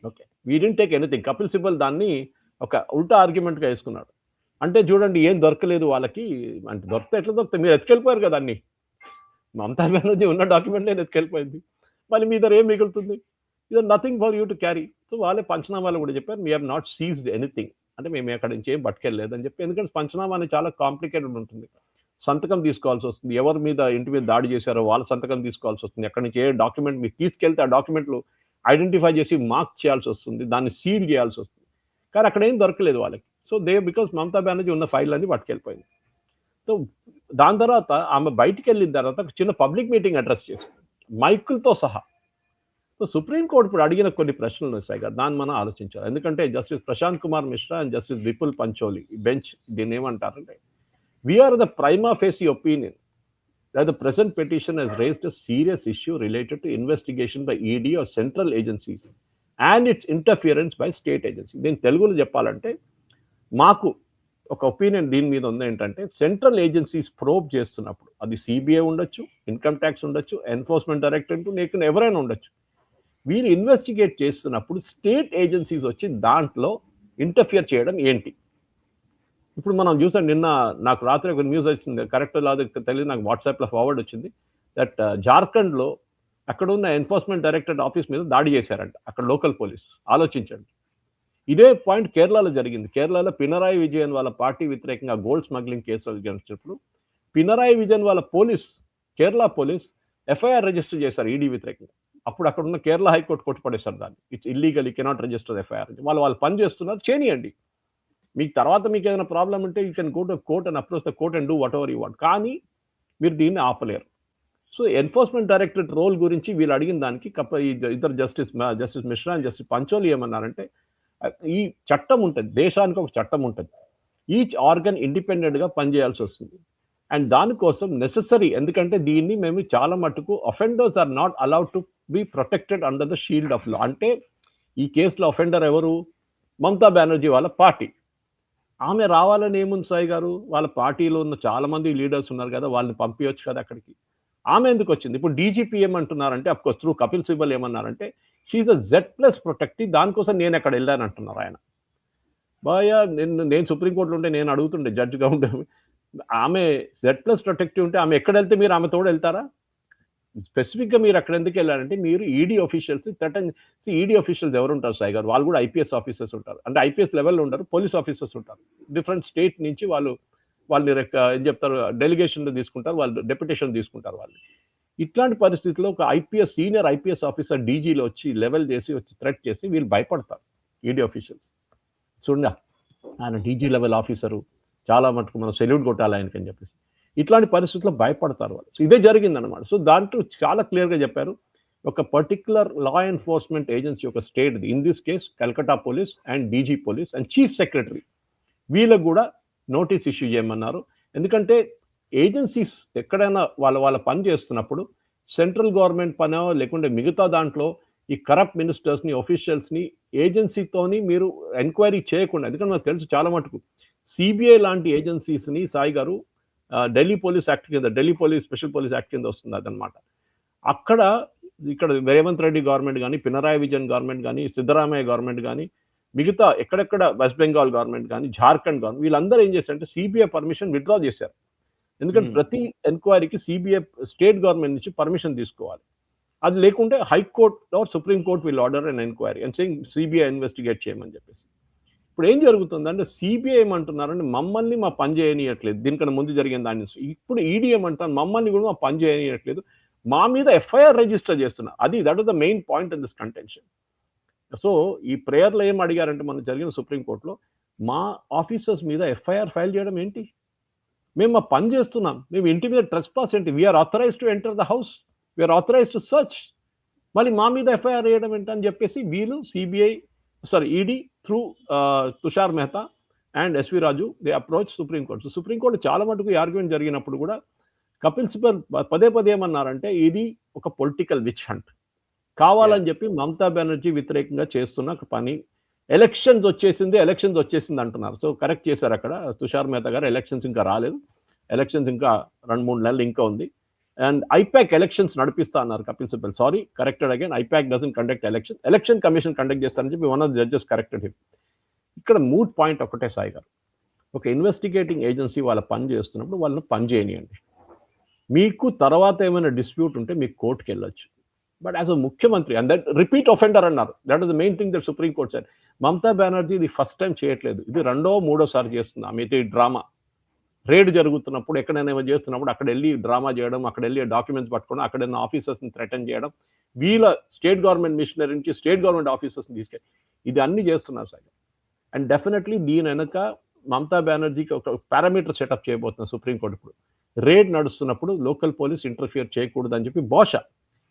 Okay, we didn't take anything. Kapil Sibal దాన్ని ఒక ఉల్టా ఆర్గ్యుమెంట్‌గా వేసుకున్నాడు. అంటే చూడండి ఏం దొరకలేదు వాళ్ళకి. అంటే దొరికితే ఎట్లా దొరుకుతాయి? మీరు ఎత్తుకెళ్ళిపోయారు కదా అన్నీ. మమతా బెనర్జీ ఉన్న డాక్యుమెంట్‌లే ఎత్తుకెళ్ళిపోయింది. మళ్ళీ మీ దగ్గర ఏం మిగులుతుంది? ఇది nothing for you to carry. So వాళ్ళే పంచనామాలో కూడా చెప్పారు we have not seized anything. అంటే మేము అక్కడి నుంచి ఏం పట్టుకెళ్ళలేదు అని చెప్పి. ఎందుకంటే పంచనామా అనేది చాలా కాంప్లికేటెడ్ ఉంటుంది. సంతకం తీసుకోవాల్సి వస్తుంది. ఎవరి మీద ఇంటి మీద దాడి చేశారో వాళ్ళ సంతకం తీసుకోవాల్సి వస్తుంది. అక్కడి నుంచి ఏ డాక్యుమెంట్ మీరు తీసుకెళ్తే ఆ డాక్యుమెంట్లు ఐడెంటిఫై చేసి మార్క్ చేయాల్సి వస్తుంది. దాన్ని సీల్ చేయాల్సి వస్తుంది. కానీ అక్కడ ఏం దొరకలేదు వాళ్ళకి. సో బికాస్ మమతా బెనర్జీ ఉన్న ఫైల్ అన్ని పట్టుకెళ్ళిపోయింది. సో దాని తర్వాత ఆమె బయటికి వెళ్ళిన తర్వాత ఒక చిన్న పబ్లిక్ మీటింగ్ అడ్రస్ చేసింది మైకులతో సహా. సో సుప్రీం కోర్టు ఇప్పుడు అడిగిన కొన్ని ప్రశ్నలు ఉన్నాయి కదా, దాన్ని మనం ఆలోచించాలి. ఎందుకంటే justice Prashant Kumar Mishra and justice Vipul Pancholi bench దీన్ని ఏమంటారంటే we are the prima facie opinion that the present petition has raised a serious issue related to investigation by ED or central agencies and its interference by state agencies. దీని తెలుగులో చెప్పాలంటే మాకు ఒక opinion దీని మీద ఉంది ఏంటంటే సెంట్రల్ ఏజెన్సీస్ ప్రోబ్ చేస్తున్నప్పుడు అది సిబిఐ ఉండొచ్చు, ఇన్కమ్ ట్యాక్స్ ఉండొచ్చు, ఎన్ఫోర్స్మెంట్ డైరెక్టరేట్ లేకుండా ఎవరైనా ఉండొచ్చు. వీరు ఇన్వెస్టిగేట్ చేస్తున్నప్పుడు స్టేట్ ఏజెన్సీస్ వచ్చి దాంట్లో ఇంటర్ఫియర్ చేయడం ఏంటి? ఇప్పుడు మనం చూసాం, నిన్న నాకు రాత్రి ఒక న్యూస్ వచ్చింది, కరెక్ట్ లాదో తెలియదు, నాకు వాట్సాప్లో ఫార్వర్డ్ వచ్చింది. దట్ జార్ఖండ్లో అక్కడ ఉన్న ఎన్ఫోర్స్మెంట్ డైరెక్టరేట్ ఆఫీస్ మీద దాడి చేశారంట అక్కడ లోకల్ పోలీస్. ఆలోచించండి. ఇదే పాయింట్ కేరళలో జరిగింది. కేరళలో పినరాయి విజయన్ వాళ్ళ పార్టీ వ్యతిరేకంగా గోల్డ్ స్మగ్లింగ్ కేసులు జరిగినప్పుడు పినరాయి విజయన్ వాళ్ళ కేరళ పోలీస్ ఎఫ్ఐఆర్ రిజిస్టర్ చేశారు ఈడీ వ్యతిరేకంగా. అప్పుడు అక్కడ ఉన్న కేరళ హైకోర్టు కొట్టుపడేశారు దాన్ని. It's illegal, you cannot register FIR. వాళ్ళు పని చేస్తున్నారు, చేయనియండి. మీకు తర్వాత మీకు ఏదైనా ప్రాబ్లం ఉంటే you can go to court and approach the court and do what ever you want. కానీ మీరు దీన్ని ఆపలేరు. సో ఎన్ఫోర్స్మెంట్ డైరెక్టరేట్ రోల్ గురించి వీళ్ళు అడిగిన దానికి ఇద్దరు justice Mishra and justice Pancholi ఏమన్నారంటే ఈ చట్టం ఉంటుంది, దేశానికి ఒక చట్టం ఉంటుంది. ఈచ్ ఆర్గన్ ఇండిపెండెంట్గా పనిచేయాల్సి వస్తుంది. అండ్ దానికోసం నెసెసరీ, ఎందుకంటే దీన్ని మేము చాలా మటుకు offenders are not allowed to be protected under the shield of law. అంటే ఈ కేసులో అఫెండర్ ఎవరు? మమతా బెనర్జీ వాళ్ళ పార్టీ. ఆమె రావాలని ఏముంది సాయి గారు? వాళ్ళ పార్టీలో ఉన్న చాలా మంది లీడర్స్ ఉన్నారు కదా, వాళ్ళని పంపించవచ్చు కదా అక్కడికి. ఆమె ఎందుకు వచ్చింది? ఇప్పుడు డీజీపీ ఏమంటున్నారంటే, of course through Kapil Sibal ఏమన్నారంటే షీఈ్ అ Z+ ప్రొటెక్టీ, దానికోసం నేను అక్కడ వెళ్ళాను అంటున్నారు ఆయన. బాయా నేను సుప్రీంకోర్టులో ఉంటే నేను అడుగుతుండే జడ్జిగా ఉంటే, ఆమె Z+ ప్రొటెక్టివ్ ఉంటే ఆమె ఎక్కడ వెళ్తే మీరు ఆమె తోడు వెళ్తారా? స్పెసిఫిక్గా మీరు అక్కడ ఎందుకు వెళ్ళారంటే మీరు ఈడీ ఆఫీషియల్స్ ఈడీ ఆఫీషియల్స్ ఎవరు ఉంటారు సాయి గారు? వాళ్ళు కూడా ఐపీఎస్ ఆఫీసర్స్ ఉంటారు. అంటే ఐపీఎస్ లెవెల్లో ఉంటారు, పోలీస్ ఆఫీసర్స్ ఉంటారు. డిఫరెంట్ స్టేట్ నుంచి వాళ్ళని ఏం చెప్తారు, డెలిగేషన్ తీసుకుంటారు, వాళ్ళు డెప్యుటేషన్ తీసుకుంటారు వాళ్ళు. ఇట్లాంటి పరిస్థితుల్లో ఒక సీనియర్ ఐపీఎస్ ఆఫీసర్ డీజీలో వచ్చి లెవెల్ చేసి వచ్చి థ్రెట్ చేసి వీళ్ళు భయపడతారు ఈడీ ఆఫీషియల్స్. చూడండి, ఆయన డీజీ లెవెల్ ఆఫీసరు, చాలా మటుకు మనం సెల్యూట్ కొట్టాలి ఆయనకని చెప్పేసి. ఇట్లాంటి పరిస్థితుల్లో భయపడతారు వాళ్ళు. సో ఇదే జరిగిందనమాట. సో దాంట్లో చాలా క్లియర్గా చెప్పారు, ఒక పర్టిక్యులర్ లా ఎన్ఫోర్స్మెంట్ ఏజెన్సీ, ఒక స్టేట్ది, in this case Calcutta police and DG police and chief secretary, వీళ్ళకు కూడా నోటీస్ ఇష్యూ చేయమన్నారు. ఎందుకంటే ఏజెన్సీస్ ఎక్కడైనా వాళ్ళ పని చేస్తున్నప్పుడు సెంట్రల్ గవర్నమెంట్ పనో లేకుంటే మిగతా దాంట్లో ఈ కరప్ట్ మినిస్టర్స్ని, ఆఫీషియల్స్ని ఏజెన్సీతోని మీరు ఎంక్వైరీ చేయకుండా, ఎందుకంటే మనకు తెలుసు చాలా మటుకు సిబిఐ లాంటి ఏజెన్సీస్ని సాయి గారు ఢిల్లీ పోలీస్ యాక్ట్ కింద, Delhi police special police act కింద వస్తుంది అదనమాట. ఇక్కడ రేవంత్ రెడ్డి గవర్నమెంట్ కానీ, పినరాయి విజయన్ గవర్నమెంట్ కానీ, సిద్ధరామయ్య గవర్నమెంట్ కానీ మిగతా ఎక్కడెక్కడ వెస్ట్ బెంగాల్ గవర్నమెంట్ కానీ జార్ఖండ్ గవర్నమెంట్ వీళ్ళందరూ ఏం చేశారంటే సిబిఐ పర్మిషన్ విత్డ్రా చేశారు. ఎందుకంటే ప్రతి ఎంక్వైరీకి సిబిఐ స్టేట్ గవర్నమెంట్ నుంచి పర్మిషన్ తీసుకోవాలి. అది లేకుంటే high court or supreme court will order and enquiry and saying CBI investigate చేయమని చెప్పేసి. ఇప్పుడు ఏం జరుగుతుందంటే సిబిఐ ఏమంటున్నారంటే మమ్మల్ని మా పని చేయనియట్లేదు, దీనికన్నా ముందు జరిగిన దాన్ని. ఇప్పుడు ఈడీ ఏమంటారు, మమ్మల్ని కూడా మా పని చేయనియట్లేదు, మా మీద ఎఫ్ఐఆర్ రిజిస్టర్ చేస్తున్నారు. That is the main point in this contention. So ఈ ప్రేయర్లో ఏం అడిగారంటే మనకు జరిగిన సుప్రీంకోర్టులో, మా ఆఫీసర్స్ మీద ఎఫ్ఐఆర్ ఫైల్ చేయడం ఏంటి, మేము మా పని చేస్తున్నాం, మేము ఇంటి మీద ట్రెస్పాస్ ఏంటి, we are authorise to enter the house, we are authorise to search, మళ్ళీ మా మీద ఎఫ్ఐఆర్ వేయడం ఏంటని చెప్పేసి వీళ్ళు ED through Tushar Mehta and SV Raju they approach supreme court. So supreme court చాలా మటుకు ఈ ఆర్గ్యుమెంట్ జరిగినప్పుడు కూడా కపిల్ సిబల్ పదే ఏమన్నారంటే ఇది ఒక పొలిటికల్ విచ్ హంట్, కావాలని చెప్పి మమతా బెనర్జీ వ్యతిరేకంగా చేస్తున్న పని. ఎలక్షన్స్ వచ్చేసింది అంటున్నారు. సో కరెక్ట్ చేశారు అక్కడ తుషార్ మెహతా గారు. ఎలక్షన్స్ ఇంకా రాలేదు, ఎలక్షన్స్ ఇంకా 2-3 నెలలు ఇంకా ఉంది. అండ్ ఐపాక్ ఎలక్షన్స్ నడిపిస్తా అన్నారు Kapil Sibal. Sorry, corrected again, IPAC doesn't conduct election commission conduct చేస్తారని చెప్పి one of the judges corrected him. ఇక్కడ మూడ్ పాయింట్ ఒకటే సాయి గారు, ఒక ఇన్వెస్టిగేటింగ్ ఏజెన్సీ వాళ్ళ పని చేస్తున్నప్పుడు వాళ్ళని పని చేయనియండి. మీకు తర్వాత ఏమైనా డిస్ప్యూట్ ఉంటే మీకు కోర్టుకి వెళ్ళొచ్చు. బట్ యాజ్ అ ముఖ్యమంత్రి, అండ్ దట్ రిపీట్ ఒఫెండర్ అన్నారు, that is the main thing that supreme court said. Mamata Banerjee ఇది ఫస్ట్ టైం చేయట్లేదు, ఇది 2వ-3వసారి చేస్తుంది. ఆమె అయితే డ్రామా రేడ్ జరుగుతున్నప్పుడు ఎక్కడైనా ఏమో చేస్తున్నప్పుడు అక్కడ వెళ్ళి డ్రామా చేయడం, అక్కడ వెళ్ళి డాక్యుమెంట్స్ పట్టుకోవడం, అక్కడ ఉన్న ఆఫీసర్స్ని థ్రెటన్ చేయడం, వీళ్ళ స్టేట్ గవర్నమెంట్ మిషనరీ నుంచి స్టేట్ గవర్నమెంట్ ఆఫీసర్స్ని తీసుకెళ్ళి ఇది అన్ని చేస్తున్నారు సార్. అండ్ డెఫినెట్లీ దీని వెనక మమతా బెనర్జీకి ఒక పారామీటర్ సెటప్ చేయబోతున్నారు సుప్రీంకోర్టు. ఇప్పుడు రేడ్ నడుస్తున్నప్పుడు లోకల్ పోలీస్ ఇంటర్ఫియర్ చేయకూడదు అని చెప్పి బహుశా,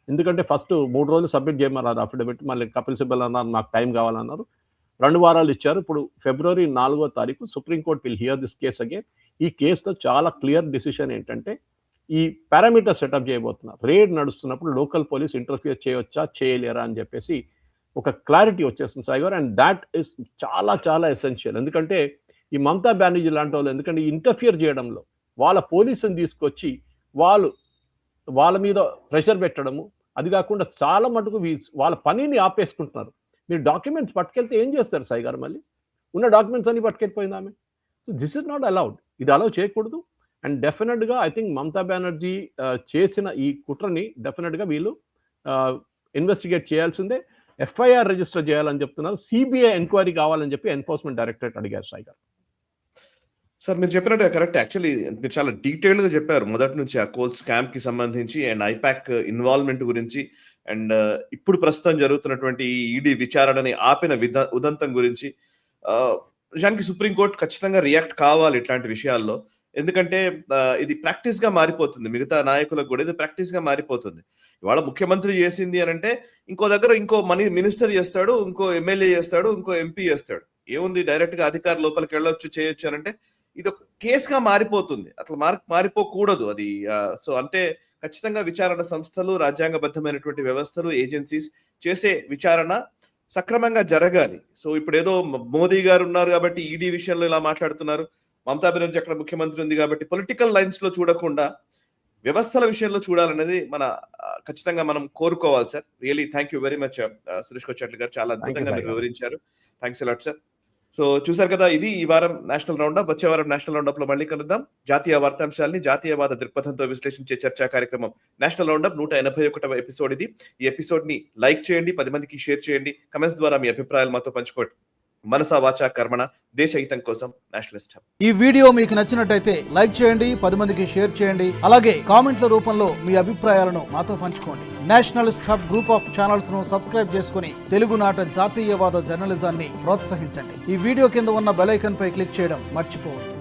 ఎందుకంటే ఫస్ట్ 3 రోజులు సబ్మిట్ చేయమన్నారు అఫిడవిట్, మళ్ళీ కపిల్ సిబల్ అన్నారు నాకు టైం కావాలన్నారు, 2 వారాలు ఇచ్చారు. ఇప్పుడు ఫిబ్రవరి 4వ తారీఖు supreme court will here this case again. ఈ కేసులో చాలా క్లియర్ డిసిషన్ ఏంటంటే ఈ పారామీటర్ సెటప్ చేయబోతున్నారు. రేడ్ నడుస్తున్నప్పుడు లోకల్ పోలీస్ ఇంటర్ఫియర్ చేయొచ్చా చేయలేరా అని చెప్పేసి ఒక క్లారిటీ వచ్చేస్తుంది సాయి గారు. అండ్ దాట్ ఈస్ చాలా ఎసెన్షియల్. ఎందుకంటే ఈ మమతా బెనర్జీ లాంటి వాళ్ళు ఎందుకంటే ఇంటర్ఫియర్ చేయడంలో వాళ్ళ పోలీసుని తీసుకొచ్చి వాళ్ళ మీద ప్రెషర్ పెట్టడము, అది కాకుండా చాలా మటుకు వాళ్ళ పనిని ఆపేసుకుంటున్నారు. మీరు డాక్యుమెంట్స్ పట్టుకెళ్తే ఏం చేస్తారు సాయి గారు, మళ్ళీ ఉన్న డాక్యుమెంట్స్ అన్ని పట్టుకెళ్ళిపోయింది ఆమె. So this is not allowed, ఇది అలౌ చేయకూడదు. అండ్ డెఫినెట్గా ఐ థింక్ మమతా బెనర్జీ చేసిన ఈ కుట్రని డెఫినెట్గా వీళ్ళు ఇన్వెస్టిగేట్ చేయాల్సిందే, ఎఫ్ఐఆర్ రిజిస్టర్ చేయాలని చెప్తున్నారు. సిబిఐ ఎంక్వైరీ కావాలని చెప్పి ఎన్ఫోర్స్మెంట్ డైరెక్టరేట్ అడిగారు సాయి గారు. సార్ మీరు చెప్పినట్టుగా కరెక్ట్. యాక్చువల్లీ మీరు చాలా డీటెయిల్డ్గా చెప్పారు మొదటి నుంచి ఆ కోల్ స్కామ్ కి సంబంధించి అండ్ ఐపాక్ ఇన్వాల్వ్మెంట్ గురించి అండ్ ఇప్పుడు ప్రస్తుతం జరుగుతున్నటువంటి ఈడీ విచారణని ఆపిన ఉదంతం గురించి. నిజానికి సుప్రీంకోర్టు ఖచ్చితంగా రియాక్ట్ కావాలి ఇట్లాంటి విషయాల్లో, ఎందుకంటే ఇది ప్రాక్టీస్ గా మారిపోతుంది, మిగతా నాయకులకు కూడా ఇది ప్రాక్టీస్ గా మారిపోతుంది. ఇవాళ ముఖ్యమంత్రి చేసింది అని అంటే ఇంకో దగ్గర ఇంకో మినిస్టర్ చేస్తాడు, ఇంకో ఎమ్మెల్యే చేస్తాడు, ఇంకో ఎంపీ చేస్తాడు. ఏముంది, డైరెక్ట్ గా అధికారి లోపలికి వెళ్ళొచ్చు చేయొచ్చు అని అంటే ఇది ఒక కేసుగా మారిపోతుంది. అట్లా మారిపోకూడదు అది. సో అంటే ఖచ్చితంగా విచారణ సంస్థలు, రాజ్యాంగబద్ధమైనటువంటి వ్యవస్థలు, ఏజెన్సీస్ చేసే విచారణ సక్రమంగా జరగాలి. సో ఇప్పుడు ఏదో మోదీ గారు ఉన్నారు కాబట్టి ఈడీ విషయంలో ఇలా మాట్లాడుతున్నారు, మమతా బెనర్జీ అక్కడ ముఖ్యమంత్రి ఉంది కాబట్టి పొలిటికల్ లైన్స్ లో చూడకుండా వ్యవస్థల విషయంలో చూడాలనేది ఖచ్చితంగా మనం కోరుకోవాలి sir. Really thank you very much Suresh Kochatla గారు, చాలా అద్భుతంగా మీరు వివరించారు. Thanks a lot sir. సో చూసారు కదా, ఇది ఈ వారం నేషనల్ రౌండప్. వచ్చే వారం నేషనల్ రౌండప్ లో మళ్ళీ కలుద్దాం. జాతీయ వార్తాంశాలని జాతీయవాద దృక్పథంతో విశ్లేషించే చర్చా కార్యక్రమం నేషనల్ రౌండప్ 181వ ఎపిసోడ్ ఇది. ఈ ఎపిసోడ్ ని లైక్ చేయండి, 10 మందికి షేర్ చేయండి, కమెంట్స్ ద్వారా మీ అభిప్రాయాలు మాతో పంచుకోండి. మనసా వాచా కర్మణ, దేశ హితం కోసం నేషనలిస్ట్ హబ్. ఈ వీడియో మీకు నచ్చినట్టయితే లైక్ చేయండి, 10 మందికి షేర్ చేయండి, అలాగే కామెంట్ల రూపంలో మీ అభిప్రాయాలను మాతో పంచుకోండి. Nationalist hub group of channels ను సబ్స్క్రైబ్ చేసుకుని తెలుగునాట జాతీయవాద జర్నలిజాన్ని ప్రోత్సహించండి. ఈ వీడియో కింద ఉన్న బెల్ ఐకాన్ పై క్లిక్ చేయడం మర్చిపోవద్దు.